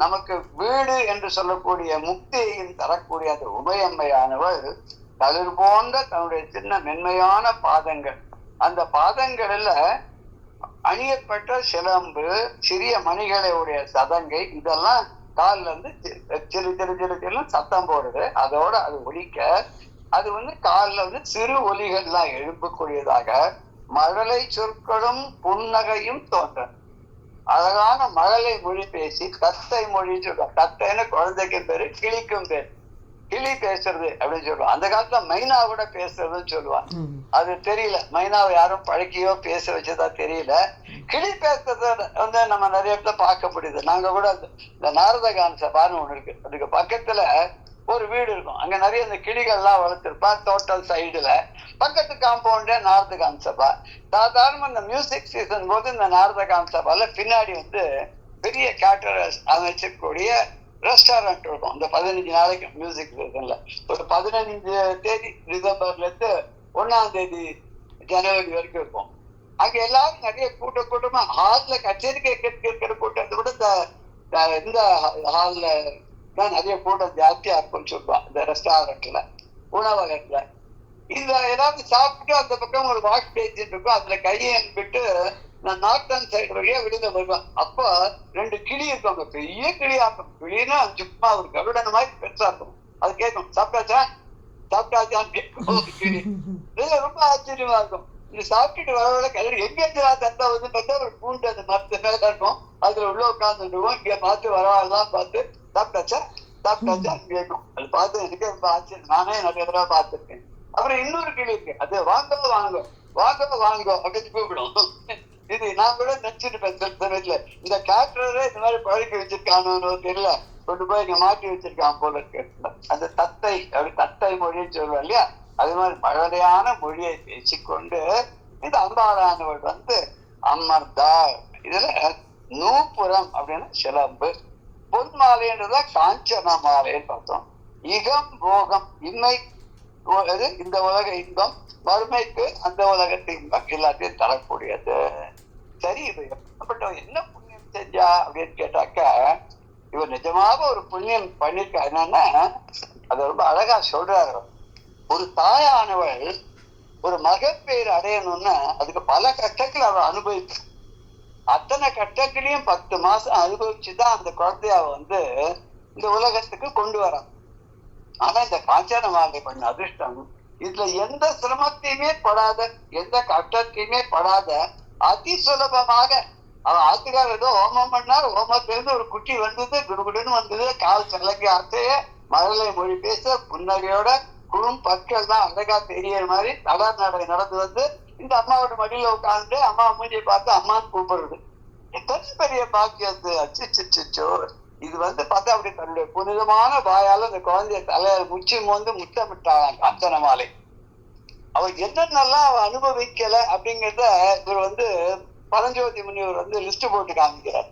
நமக்கு வீடு என்று சொல்லக்கூடிய முக்தியையும் தரக்கூடிய அந்த உமையம்மையானவள் தளிர் போன்ற தன்னுடைய சின்ன மென்மையான பாதங்கள், அந்த பாதங்களில் அணியப்பட்ட சிலம்பு, சிறிய மணிகளுடைய சதங்கை, இதெல்லாம் காலில் இருந்து சிறு சிறு சிறு சிறு சத்தம் போடுது. அதோட அது ஒலிக்க அது காலில் சிறு ஒலிகள்லாம் எழுப்பக்கூடியதாக மழலை சொற்களும் புன்னகையும் தோன்ற அழகான மழலை மொழி பேசி தத்தை மொழி சொல்லுவாங்க. தத்தைன்னு குழந்தைக்கு பேரு, கிளிக்கும் பேரு. கிளி பேசுறது அப்படின்னு சொல்லுவாங்க. அந்த காலத்துல மைனா கூட பேசுறதுன்னு சொல்லுவாங்க. அது தெரியல, மைனாவை யாரும் பழக்கியோ பேச வச்சதா தெரியல. கிளி பேசுறத நம்ம நிறைய இடத்துல பார்க்க முடியுது. நாங்க கூட இந்த நாரதகான சபான்னு ஒண்ணு இருக்கு, அதுக்கு பக்கத்துல ஒரு வீடு இருக்கும். அங்க நிறைய இந்த கிளிகள்லாம் வளர்த்துருப்பா. தோட்டல் சைடுல பக்கத்து காம்பவுண்டே நாரதகான சபா. சாதாரண இந்த மியூசிக் சீசன் போது இந்த நாரதகான சபால பின்னாடி பெரிய கேட்டரஸ் அமைச்சக்கூடிய ரெஸ்டாரண்ட் இருக்கும். இந்த 15 நாளைக்கு மியூசிக் சீசன்ல ஒரு 15 தேதி டிசம்பர்ல இருந்து 1ஆம் தேதி ஜனவரி வரைக்கும் இருக்கும். அங்க எல்லாரும் நிறைய கூட்டமா ஹால்ல கச்சேரி கேட்கிற கூட்டத்தை விட இந்த ஹால்ல தான் நிறைய கூட்டம் ஜாஸ்தியா இருக்கும்னு சொல்லுவாங்க. இந்த ரெஸ்டாரண்ட்ல, உணவகத்துல இந்த ஏதாவது சாப்பிட்டு அந்த பக்கம் ஒரு வாஷ் பேசிட்டு இருக்கும். அதுல கையை விட்டு நான் நார்த்தன் சைடு வழியா விழுந்து வருவேன். அப்ப 2 கிளி இருக்கும், பெரிய கிளியா இருக்கும். கிளின்னா சும்மா ஒரு கருடன மாதிரி பெருசா இருக்கும். அது கேட்கும், சாப்பிட்டாச்சா சாப்பிட்டாச்சான்னு கேட்கும் கிளி. ரொம்ப ஆச்சரியமா இருக்கும். இது சாப்பிட்டுட்டு வர கலர் எங்க தந்தா பார்த்தா ஒரு பூண்டு அந்த மரத்து மேல இருக்கும். அதுல உள்ள உட்காந்துருவோம். இங்க பார்த்து வரவாதான் பார்த்து சாப்பிட்டாச்சா சாப்பிட்டாச்சான்னு கேட்கும். அது பார்த்து எனக்கு ரொம்ப ஆச்சரியம். நானே நிறைய தடவை பார்த்துருக்கேன். அப்புறம் இன்னொரு கிளி இருக்கு, அது வாங்க வாங்க வாங்க வாங்க அப்படின்னு கூப்பிடும். இது நான் கூட நினைச்சிருப்பேன் சில சமயத்துல, இந்த கேரக்டரே இந்த மாதிரி பழக்க வச்சிருக்கானு தெரியல, கொண்டு போய் இங்க மாட்டி வச்சிருக்கான் போல இருக்கு. அந்த தத்தை அப்படி தத்தை மொழின்னு சொல்லுவா இல்லையா, அது மாதிரி மழலையான மொழியை பேசிக்கொண்டு இந்த அம்பாளானவள் அமர்ந்தாள். இதுல நூப்புறம் அப்படின்னு சிலம்பு, பொன் மாலைன்றதா காஞ்சன மாலைன்னு பார்த்தோம். இகம் போகம், இன்மை இந்த உலக இன்பம், வறுமைக்கு அந்த உலகத்து இன்பம் எல்லாத்தையும் தரக்கூடியது. சரி, இது எப்படிப்பட்ட என்ன புண்ணியம் செஞ்சா அப்படின்னு கேட்டாக்கா, இவர் நிஜமாக ஒரு புண்ணியம் பண்ணிருக்கா. என்னன்னா அதை ரொம்ப அழகா சொல்றாரு. ஒரு தாயானவள் ஒரு மகப்பேறு அடையணும்னா அதுக்கு பல கட்டங்கள் அவள் அனுபவிச்சு, அத்தனை கட்டங்களையும் 10 மாசம் அனுபவிச்சுதான் அந்த குழந்தைய இந்த உலகத்துக்கு கொண்டு வரான். ஆனா இந்த காஞ்சன மாலை பண்ண அதிர்ஷ்டம், இதுல எந்த சிரமத்தையுமே படாத, எந்த கட்டத்தையுமே படாத, அதி சுலபமாக அவன் ஆத்துக்கார ஏதோ ஹோமம் பண்ணார், ஹோமத்திலிருந்து ஒரு குட்டி வந்தது, குடுகுடுன்னு வந்தது, கால் சலங்கை ஆசைய மழலை மொழி பேச புன்னகையோட குறும் பற்கள் தான் அழகா தெரியற மாதிரி தடார் நடை நடந்து இந்த அம்மாவோட மடியில உட்காந்து அம்மா மூஞ்சியை பார்த்து அம்மான்னு கூப்பிடுறது எத்தனை பெரிய பாக்கியது. அச்சுச்சோ, இது பார்த்தா அப்படி தன்னுடைய புனிதமான வாயால அந்த குழந்தைய தலையில முத்தமிட்டாளாம் காஞ்சன மாலை. அவள் என்னென்னலாம் அவ அனுபவிக்கல அப்படிங்கிறத இவர் பரஞ்சோதி முனிவர் லிஸ்ட் போட்டு காமிக்கிறார்.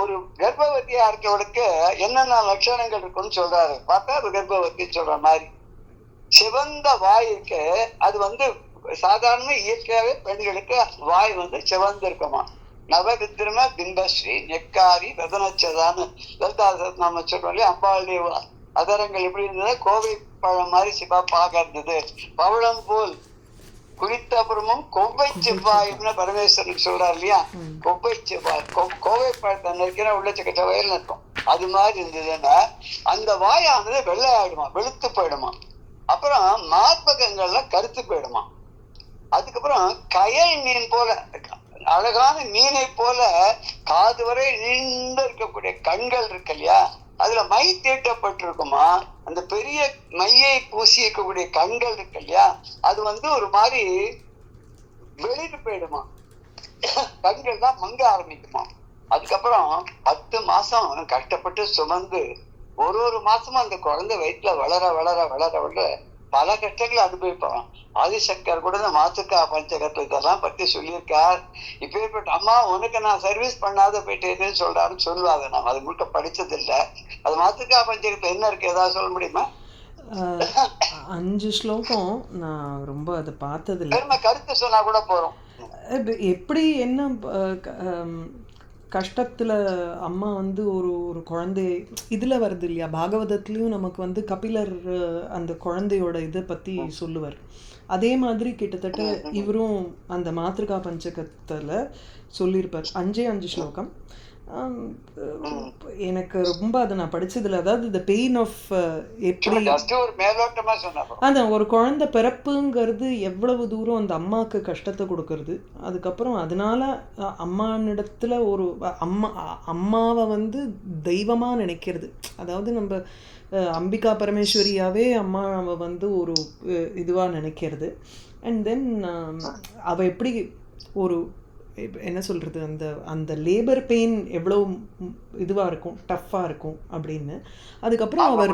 ஒரு கர்ப்பவதியா இருக்கவளுக்கு என்னென்ன லட்சணங்கள் இருக்குன்னு சொல்றாரு. பார்த்தா ஒரு கர்ப்பவதி சொல்ற மாதிரி சிவந்த வாய் இருக்கு. அது சாதாரண இயற்கையாவே பெண்களுக்கு வாய் சிவந்து இருக்குமா. நவவித்திரம பிம்பஸ்ரீ நெக்காரி வதனச்சதான்னு லலிதா நம்ம சொல்றோம் இல்லையா, அம்பாளுடைய அதரங்கள் எப்படி இருந்தது, கோவை பழம் மாதிரி சிவப்பாக இருந்தது. பவளம் போல் குறித்த அப்புறமும் கொவ்வை செவ்வாய்னு பரமேஸ்வரன் சொல்றாரு இல்லையா, கொவ்வை செவ்வாய் கோவை பழத்தை நிற்கிற உள்ள சக்கச்ச வயல் இருக்கும். அது மாதிரி இருந்ததுன்னா அந்த வாயானது வெள்ளையாயிடுமா, வெளுத்து போயிடுமா. அப்புறம் மார்பகங்கள்ல கருத்து போயிடுமா. அதுக்கப்புறம் கயல் மீன் போல, அழகான மீனை போல காது வரை நீண்டு இருக்கக்கூடிய கண்கள் இருக்கு இல்லையா, அதுல மை தீட்டப்பட்டிருக்குமா, அந்த பெரிய மையை பூசி இருக்கக்கூடிய கண்கள் இருக்கு இல்லையா, அது வந்து ஒரு மாதிரி வெளியிட்டு போயிடுமா, கண்கள் தான் மங்க ஆரம்பிக்குமா. அதுக்கப்புறம் 10 மாசம் கஷ்டப்பட்டு சுமந்து ஒரு மாசமும் அந்த குழந்தை வயிற்றுல வளர வளர வளர வளர பல கஷ்டங்களை அனுபவிப்பான். ஆதிசங்கர் கூட இந்த மாத்துக்கா பஞ்சகத்தை இதெல்லாம் பத்தி சொல்லியிருக்கார். இப்பேற்பட்ட அம்மா உனக்கு நான் சர்வீஸ் பண்ணாத போயிட்டேன்னு சொல்றாருன்னு சொல்லுவாங்க. நான் அது முழுக்க படிச்சது இல்லை. அது மாத்துக்கா பஞ்சகத்தை என்ன இருக்கு, ஏதாவது சொல்ல முடியுமா? 5 ஸ்லோகம் நான் ரொம்ப அதை பார்த்ததில்லை. பெருமை கருத்து சொன்னா கூட போறோம். எப்படி என்ன கஷ்டத்தில் அம்மா வந்து ஒரு ஒரு குழந்தை இதில் வருது இல்லையா, பாகவதத்துலேயும் நமக்கு வந்து கபிலர் அந்த குழந்தையோட இதை பற்றி சொல்லுவார். அதே மாதிரி கிட்டத்தட்ட இவரும் அந்த மாத்ருகா பஞ்சகத்தில் சொல்லியிருப்பார். 5 ஸ்லோகம். எனக்கு ரொம்ப அதை நான் படிச்சதில்லை. அதாவது த பெயின் ஆஃப் எப்படி அதான் ஒரு குழந்தை பிறப்புங்கிறது எவ்வளவு தூரம் அந்த அம்மாவுக்கு கஷ்டத்தை கொடுக்கறது, அதுக்கப்புறம் அதனால அம்மானிடத்துல ஒரு அம்மாவை வந்து தெய்வமாக நினைக்கிறது. அதாவது நம்ம அம்பிகா பரமேஸ்வரியாவே அம்மாவை வந்து ஒரு இதுவாக நினைக்கிறது. அண்ட் தென் அவள் எப்படி ஒரு என்ன சொல்கிறது, அந்த அந்த லேபர் பெயின் எவ்வளோ இதுவாக இருக்கும், டஃப்பாக இருக்கும் அப்படின்னு. அதுக்கப்புறம் அவர்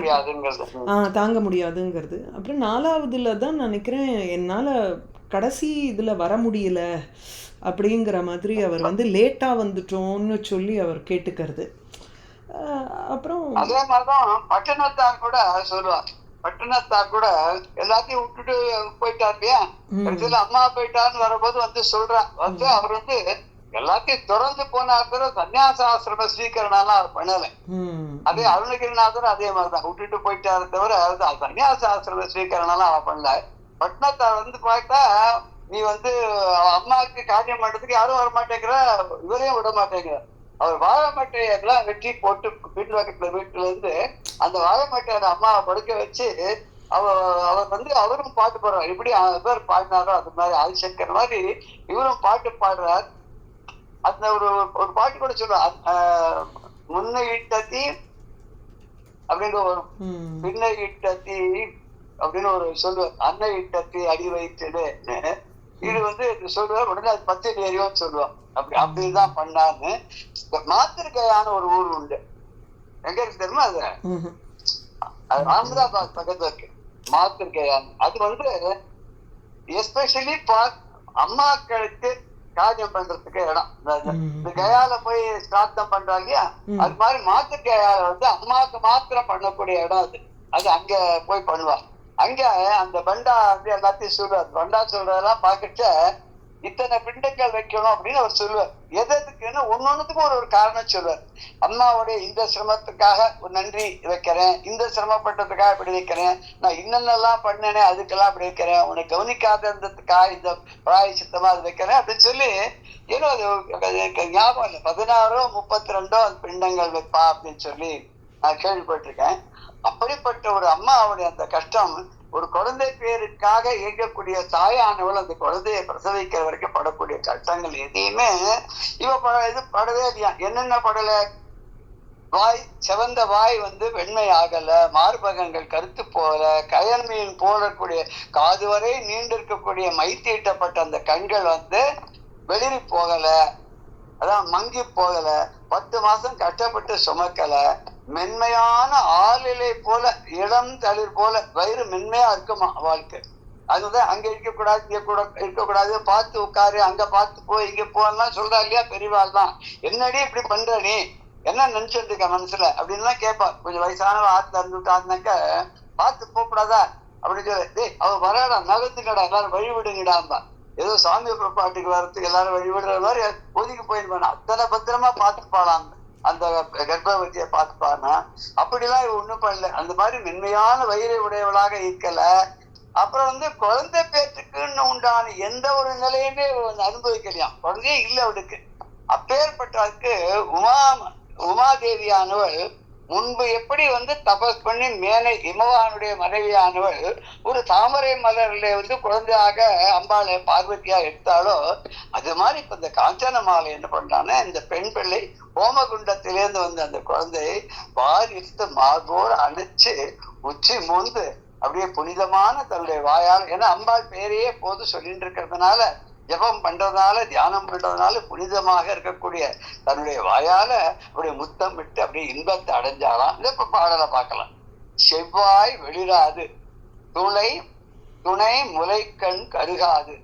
தாங்க முடியாதுங்கிறது. அப்புறம் 4வதுல தான் நினைக்கிறேன் என்னால் கடைசி இதில் வர முடியல அப்படிங்கிற மாதிரி அவர் வந்து லேட்டாக வந்துட்டோன்னு சொல்லி அவர் கேட்டுக்கிறது. அப்புறம் அதே மாதிரிதான் பட்டணத்தார் கூட சொல்லுவார். பட்டணத்தார் கூட எல்லாத்தையும் விட்டுட்டு போயிட்டார் இல்லையா, கடைசியில அம்மா போயிட்டான்னு வரும்போது வந்து சொல்றான். வந்து அவர் வந்து எல்லாத்தையும் திறந்து போன பிறகு சன்னியாசாசிரம ஸ்வீகரணாலாம் அவர் பண்ணல. அதே அருணகிரிநாதர் அதே மாதிரிதான் விட்டுட்டு போயிட்டாரு தவிர சன்னியாசாசிரம ஸ்வீகரணாலாம் அவ பண்ணல. பட்டணத்தார் வந்து பார்த்தா நீ வந்து அம்மாவுக்கு காரியம் பண்றதுக்கு யாரும் வர மாட்டேங்கிற, இவரையும் விட மாட்டேங்கிற. அவர் வாழைமட்டையெல்லாம் வெட்டி போட்டு வீட்டுல இருந்து அந்த வாழைமட்டையோட அம்மாவை படுக்க வச்சு அவர் வந்து அவரும் பாட்டு பாடுறார். இப்படி பேர் பாடினாரோ அது மாதிரி ஆதிசங்கர் மாதிரி இவரும் பாட்டு பாடுறார். அந்த ஒரு பாட்டு கூட சொல்றார், முன்னையிட்டத்தி அப்படின்னு ஒரு பின்னையிட்டத்தி அப்படின்னு ஒரு சொல்லுவார். அன்னை இட்டத்தி அடி வைத்தது இது வந்து சொல்லுவார். உடனே அது 10 ஏரியோன்னு சொல்லுவார். அப்படிதான் பண்ணான்னு. மாத்திருக்கையான ஒரு ஊர் உண்டு, எங்க இருக்கு தெரியுமா, அது அகமதாபாத் பக்கத்துல இருக்கு மாத்திருக்கையான். அது வந்து எஸ்பெஷலி அம்மாக்களுக்கு காரியம் பண்றதுக்கு இடம். இந்த கயால போய் சிராத்தம் பண்றாங்க இல்லையா, அது மாதிரி மாத்திருக்கையால வந்து அம்மாவுக்கு மாத்திரம் பண்ணக்கூடிய இடம் அது. அது அங்க போய் பண்ணுவார். அங்க அந்த பண்டா வந்து எல்லாத்தையும் சொல்லுவார். பண்டா சொல்றதெல்லாம் பாக்கிட்ட இத்தனை பிண்டங்கள் வைக்கணும் அப்படின்னு அவர் சொல்லுவார். எதுக்குன்னு ஒன்னொன்னுக்கும் ஒரு காரணம் சொல்லுவார். அம்மாவுடைய இந்த சிரமத்துக்காக ஒரு நன்றி வைக்கிறேன், இந்த சிரமப்பட்டதுக்காக இப்படி வைக்கிறேன், நான் இன்னென்னலாம் பண்ணேனே அதுக்கெல்லாம் அப்படி வைக்கிறேன், உனக்கு கவனிக்காத இருந்ததுக்காக இந்த பிராயசித்தமா அது வைக்கிறேன் அப்படின்னு சொல்லி, ஏன்னா அது ஞாபகம் இல்லை, 16 32 அந்த பிண்டங்கள் வைப்பா அப்படின்னு சொல்லி நான் கேள்விப்பட்டிருக்கேன். அப்படிப்பட்ட ஒரு அம்மாவுடைய அந்த கஷ்டம், ஒரு குழந்தை பேருக்காக இயங்கக்கூடிய தாயானவள் அந்த குழந்தையை பிரசவிக்கிற வரைக்கும் படக்கூடிய கஷ்டங்கள் எதையுமே இவ இது படவே இல்லையா. என்னென்ன படல, வாய் செவந்த வாய் வந்து வெண்மை ஆகல, மார்பகங்கள் கருத்து போகல, கயல் மீன் போடக்கூடிய காது வரை நீண்டிருக்கக்கூடிய மைத்தீட்டப்பட்ட அந்த கண்கள் வந்து வெளிரி போகல, அதான் மங்கி போகல, 10 மாசம் கஷ்டப்பட்டு சுமக்கல, மென்மையான ஆளிலை போல இளம் தளிர் போல வயிறு மென்மையா இருக்குமா அவளுக்கு. அதுதான் அங்க இருக்கக்கூடாது இங்க கூட இருக்கக்கூடாது, பார்த்து உட்காரு, அங்க பார்த்து போ இங்க போலாம் சொல்றா இல்லையா பெரியவாள் தான். என்னடி இப்படி பண்ற, நீ என்ன நினைச்சிட்டு இருக்க மனசுல அப்படின்லாம் கேட்பா. கொஞ்சம் வயசானவ ஆத்துல இருந்துட்டாருனாக்க பார்த்து போகக்கூடாதா அப்படின்னு சொல்லி, அவ வராடா நகர்த்துக்கடா எல்லாரும் வழிவிடுங்கடாம்பா. ஏதோ சாமி பாட்டுக்கு வர்றதுக்கு எல்லாரும் வழிவிடுற மாதிரி ஒதுக்கி போயிருப்பான். அத்தனை பத்திரமா பார்த்துப்பாளாம் அந்த கர்ப்பவதியை பார்த்துப்பானா. அப்படிலாம் இவ ஒண்ணும் பண்ணல. அந்த மாதிரி மென்மையான வயிறை உடையவளாக இருக்கல. அப்புறம் வந்து குழந்தை பேற்றுக்குன்னு உண்டான எந்த ஒரு நிலையுமே அனுபவிக்கலையாம். குழந்தையே இல்லை அவளுக்கு. அப்பேற்பட்டவளுக்கு உமாதேவியானவள் முன்பு எப்படி தபஸ் பண்ணி மேலே இமவானுடைய மனைவியானவள் ஒரு தாமரை மலர்ல குழந்தையாக அம்பாளை பார்வதியா எடுத்தாலோ அது மாதிரி இப்ப இந்த காஞ்சன மாலை என்ன பண்றான்னா இந்த பெண் பிள்ளை ஹோமகுண்டத்திலேருந்து அந்த குழந்தையை வாரி எடுத்து மார்போடு அணைச்சு உச்சி மூந்து அப்படியே புனிதமான தன்னுடைய வாயால், ஏன்னா அம்பாள் பேரையே போது சொல்லிட்டு இருக்கிறதுனால, ஜபம் பண்றதுனால, தியானம் பண்றதுனால புனிதமாக இருக்கக்கூடிய தன்னுடைய வாயால அப்படியே முத்தம் விட்டு அப்படியே இன்பத்தை அடைஞ்சாலாம். இந்த பாடலை பார்க்கலாம். செவ்வாய் வெளிராது துணை முளைக்கண் கருகாது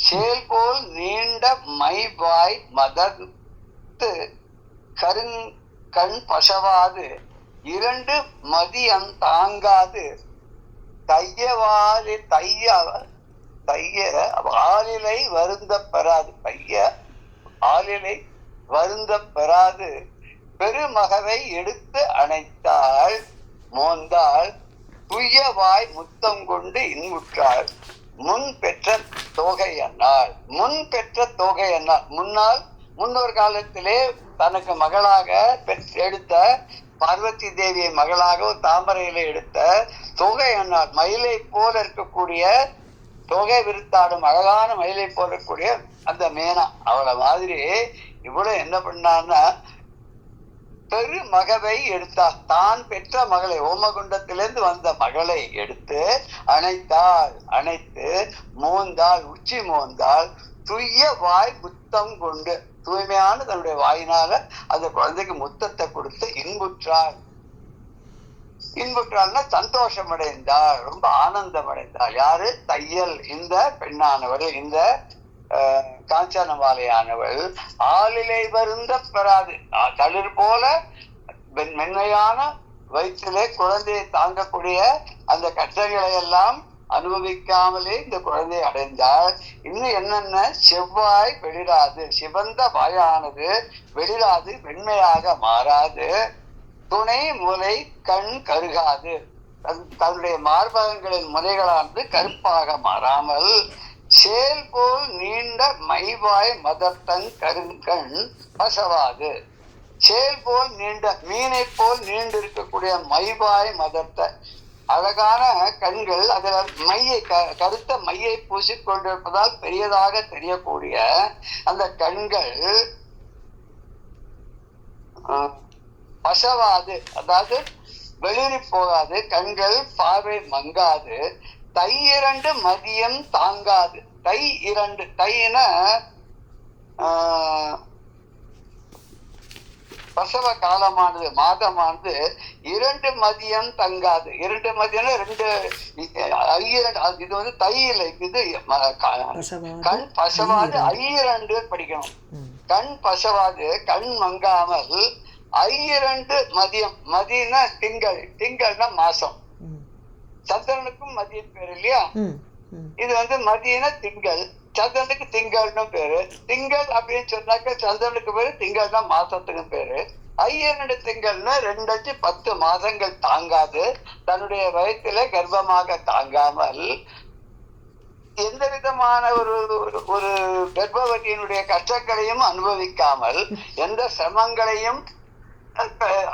சேல் போல் நீண்ட மைவாய் மதத்து கருங்கண் பசவாது இரண்டு மதியம் தாங்காது ஆளிலை வருந்த பெறாது ஆளிலை வருந்த பெறாது பெருமகவை எடுத்து அணைத்தாள் மோந்தாள் துய்யவாய் முத்தம் கொண்டு இன்புற்றாள் முன் பெற்ற தொகை என்னாள். முன்னொரு காலத்திலே தனக்கு மகளாக எடுத்த பார்வதி தேவியை மகளாக ஒரு தாமரையில எடுத்த தொகை என்னாள். மயிலை போல இருக்கக்கூடிய தொகை விருத்தாடும் அழகான மயிலை போல இருக்கக்கூடிய அந்த மேனா அவளை மாதிரி இவ்வளவு என்ன பண்ணான்னா பெருமகவை எடுத்தா. தான் பெற்ற மகளை, ஓமகுண்டத்திலிருந்து வந்த மகளை எடுத்து அணைத்து மோந்தாள், உச்சி மோந்தாள், துய்ய வாய் முத்தம் கொண்டு, தூய்மையான தன்னுடைய வாயினால அந்த குழந்தைக்கு முத்தத்தை கொடுத்து இன்புற்றாள்னா சந்தோஷம் அடைந்தாள், ரொம்ப ஆனந்தம் அடைந்தாள். யாரு? தையல், இந்த பெண்ணானவள், இந்த காஞ்சன மாலையானவள். ஆளிலை வருந்த பெறாது, தளிர் போல மென்மையான வயிற்றிலே குழந்தையை தாங்கக்கூடிய அந்த கஷ்டங்களை எல்லாம் அனுபவிக்காமலே இந்த குழந்தையை அடைந்தால். இன்னும் என்னென்ன? செவ்வாய் வெளிராது, சிவந்த வாயானது வெளிராது, வெண்மையாக மாறாது. துணை முலை கண் கருகாது, தன்னுடைய மார்பகங்களின் முனைகளானது கருப்பாக மாறாமல். சேல் போல் நீண்ட மைவாய் மதத்தன் கருங்கண் பசவாது, சேல் போல் நீண்ட மீனை போல் நீண்டு இருக்கக்கூடிய மைவாய் மதத்த அழகான கண்கள், அதுல கருத்த மையை பூசிக்கொண்டிருப்பதால் பெரியதாக தெரியக்கூடிய அந்த கண்கள் பசவாது, அதாவது வெளிரி போகாது, கண்கள் பார்வை மங்காது. தை இரண்டு மதியம் தாங்காது, தை இரண்டு, தைன பிரசவ காலமானது, மாதமானது இரண்டு மதியம் தங்காது. இரண்டு மதியம் ரெண்டு இது தை இல்லை, இது கண் பசவாது ஐரண்டு படிக்கணும். கண் பசவாது, கண் மங்காமல். ஐரண்டு மதியம், மதியம்னா திங்கள், திங்கள்னா மாசம். சந்திரனுக்கும் மதியம் பேரு இல்லையா? இது மதியம்னா திங்கள், சந்திரனுக்கு திங்கள்னு பேரு. திங்கள் அப்படின்னு சொன்னாக்க சந்திரனுக்கு பேரு, திங்கள்னா மாசத்துக்கு பேரு. ஐயனோட திங்கள்னா 2-10 மாதங்கள் தாங்காது, தன்னுடைய வயத்தில கர்ப்பமாக தாங்காமல், எந்த விதமான ஒரு கர்ப்பவதியினுடைய கஷ்டங்களையும் அனுபவிக்காமல், எந்த சிரமங்களையும்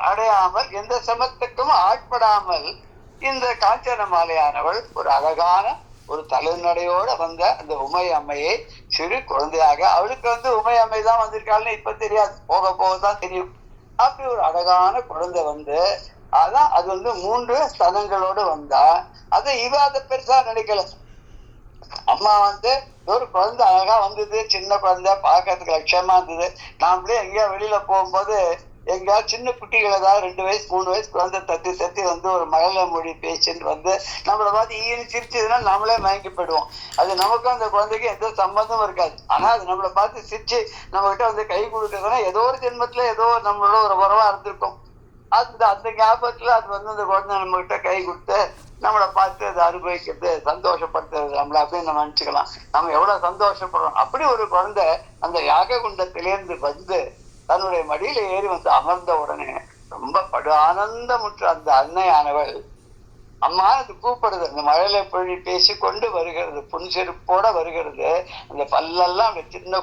அடையாமல், எந்த சிரமத்துக்கும் ஆட்படாமல் இந்த காஞ்சன மாலையானவள் ஒரு அழகான ஒரு தலைநடையோட வந்த அந்த உமை அம்மையை சிறு குழந்தையாக, அவளுக்கு உமை அம்மை தான் வந்திருக்காள்னு இப்ப தெரியாது, போக போகதான் தெரியும். அப்படி ஒரு அழகான குழந்தை அதான் அது 3 ஸ்தனங்களோடு வந்தா. அதை பெருசா நினைக்கல. அம்மா ஒரு குழந்தை அழகா வந்தது, சின்ன குழந்தை, பார்க்கறதுக்கு லட்சமா இருந்தது. நாமளே எங்கேயா வெளியில போகும்போது எங்கேயா சின்ன குட்டிகள் ஏதாவது 2 வயசு 3 வயசு குழந்தை தத்தி ஒரு மழலை மொழி பேச்சுட்டு நம்மளை பார்த்து ஈன்னு சிரிச்சதுன்னா நம்மளே மயங்கி போயிடுவோம். அது நமக்கும் அந்த குழந்தைக்கு எந்த சம்பந்தமும் இருக்காது. ஆனா அது நம்மளை பார்த்து சிரிச்சு நம்ம கிட்ட கை கொடுக்குறதுன்னா ஏதோ ஒரு ஜென்மத்துல ஏதோ நம்மளோட ஒரு உறவா இருந்திருக்கும். அந்த ஞாபகத்துல அது அந்த குழந்தை நம்ம கிட்ட கை கொடுத்து நம்மளை பார்த்து அதை அனுபவிக்கிறது, சந்தோஷப்படுத்துறது நம்மள அப்படின்னு நம்ம நினைச்சுக்கலாம். நம்ம எவ்வளவு சந்தோஷப்படுறோம். அப்படி ஒரு குழந்தை அந்த யாக குண்டத்திலேருந்து தன்னுடைய மடியில ஏறி அமர்ந்த உடனே ரொம்ப படு ஆனந்தமுற்ற அந்த அன்னையானவள், அம்மா அது கூப்பிடுது. அந்த மழையில பொழி பேசிக்கொண்டு வருகிறது, புன்சிரிப்போட வருகிறது. அந்த பல்லெல்லாம் சின்ன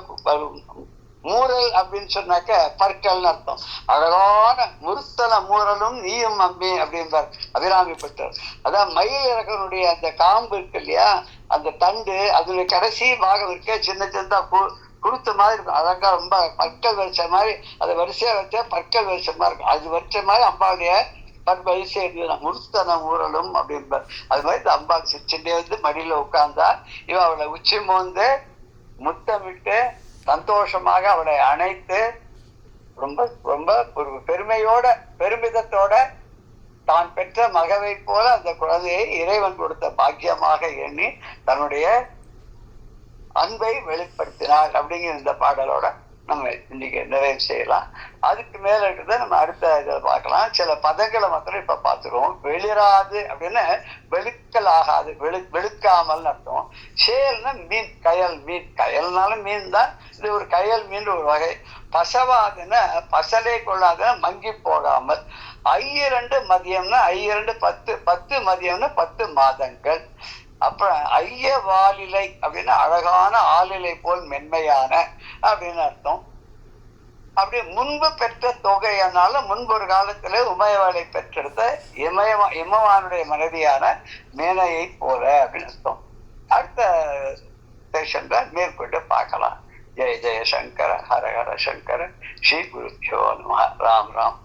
மூரல் அப்படின்னு சொன்னாக்க பற்கள்னு அர்த்தம். அழகான முருத்தல மூரலும் நீயும் அம்மி அப்படின்பார் அபிராமி பட்டர். அதான் மயில் இறக்கனுடைய அந்த காம்பு இருக்கு இல்லையா, அந்த தண்டு, அதனுடைய கடைசி பாகம் இருக்க சின்ன சின்னதா குருத்த மாதிரி இருக்கும். அழகா ரொம்ப பற்கள் வரிசை மாதிரி, அதை வரிசையா வச்சா பற்கள் வரிசமா இருக்கும். அது வரிசை மாதிரி அம்பாவுடைய வரிசை முருத்தன ஊரலும் அப்படின்பார். அது மாதிரி இந்த அம்பாள் சின்னே வந்து மடியில உட்கார்ந்தா இவ அவளை உச்சி மோந்து முத்தமிட்டு சந்தோஷமாக அவளை அணைத்து ரொம்ப ரொம்ப ஒரு பெருமையோட பெருமிதத்தோட தான் பெற்ற மகவை போல அந்த குழந்தையை இறைவன் கொடுத்த பாக்கியமாக எண்ணி தன்னுடைய அன்பை வெளிப்படுத்தினார் அப்படிங்கிற இந்த பாடலோட நம்ம இன்னைக்கு நிறைவு செய்யலாம். அதுக்கு மேல இருக்கிறத நம்ம அடுத்த இதில் பார்க்கலாம். சில பதங்களை மாத்திரம் இப்ப பார்த்துருவோம். வெளிராது அப்படின்னு வெளுக்கல் ஆகாது, வெளுக்காமல் அர்த்தம். சேல்னா மீன், கயல் மீன், கயல்னாலும் மீன் தான், இது ஒரு கயல் மீன் ஒரு வகை. பசவாதுன்னா பசலை கொள்ளாத மங்கி போகாமல். ஐயிரண்டு மதியம்னா ஐயிரண்டு 10, 10 மதியம்னா 10 மாதங்கள். அப்புறம் ஐய வாலிலை அப்படின்னா அழகான ஆளிலை போல் மென்மையான அப்படின்னு அர்த்தம். அப்படி முன்பு பெற்ற தொகையனால முன்பு ஒரு காலத்துல உமையவாளை பெற்றெடுத்த இமவானுடைய மனைவியான மேனையை போல அப்படின்னு அர்த்தம். அடுத்த செஷன்ல மேற்கொண்டு பார்க்கலாம். ஜெய ஜெய சங்கர, ஹர ஹர சங்கர, ஸ்ரீ குருபியோ நமः. ராம் ராம்.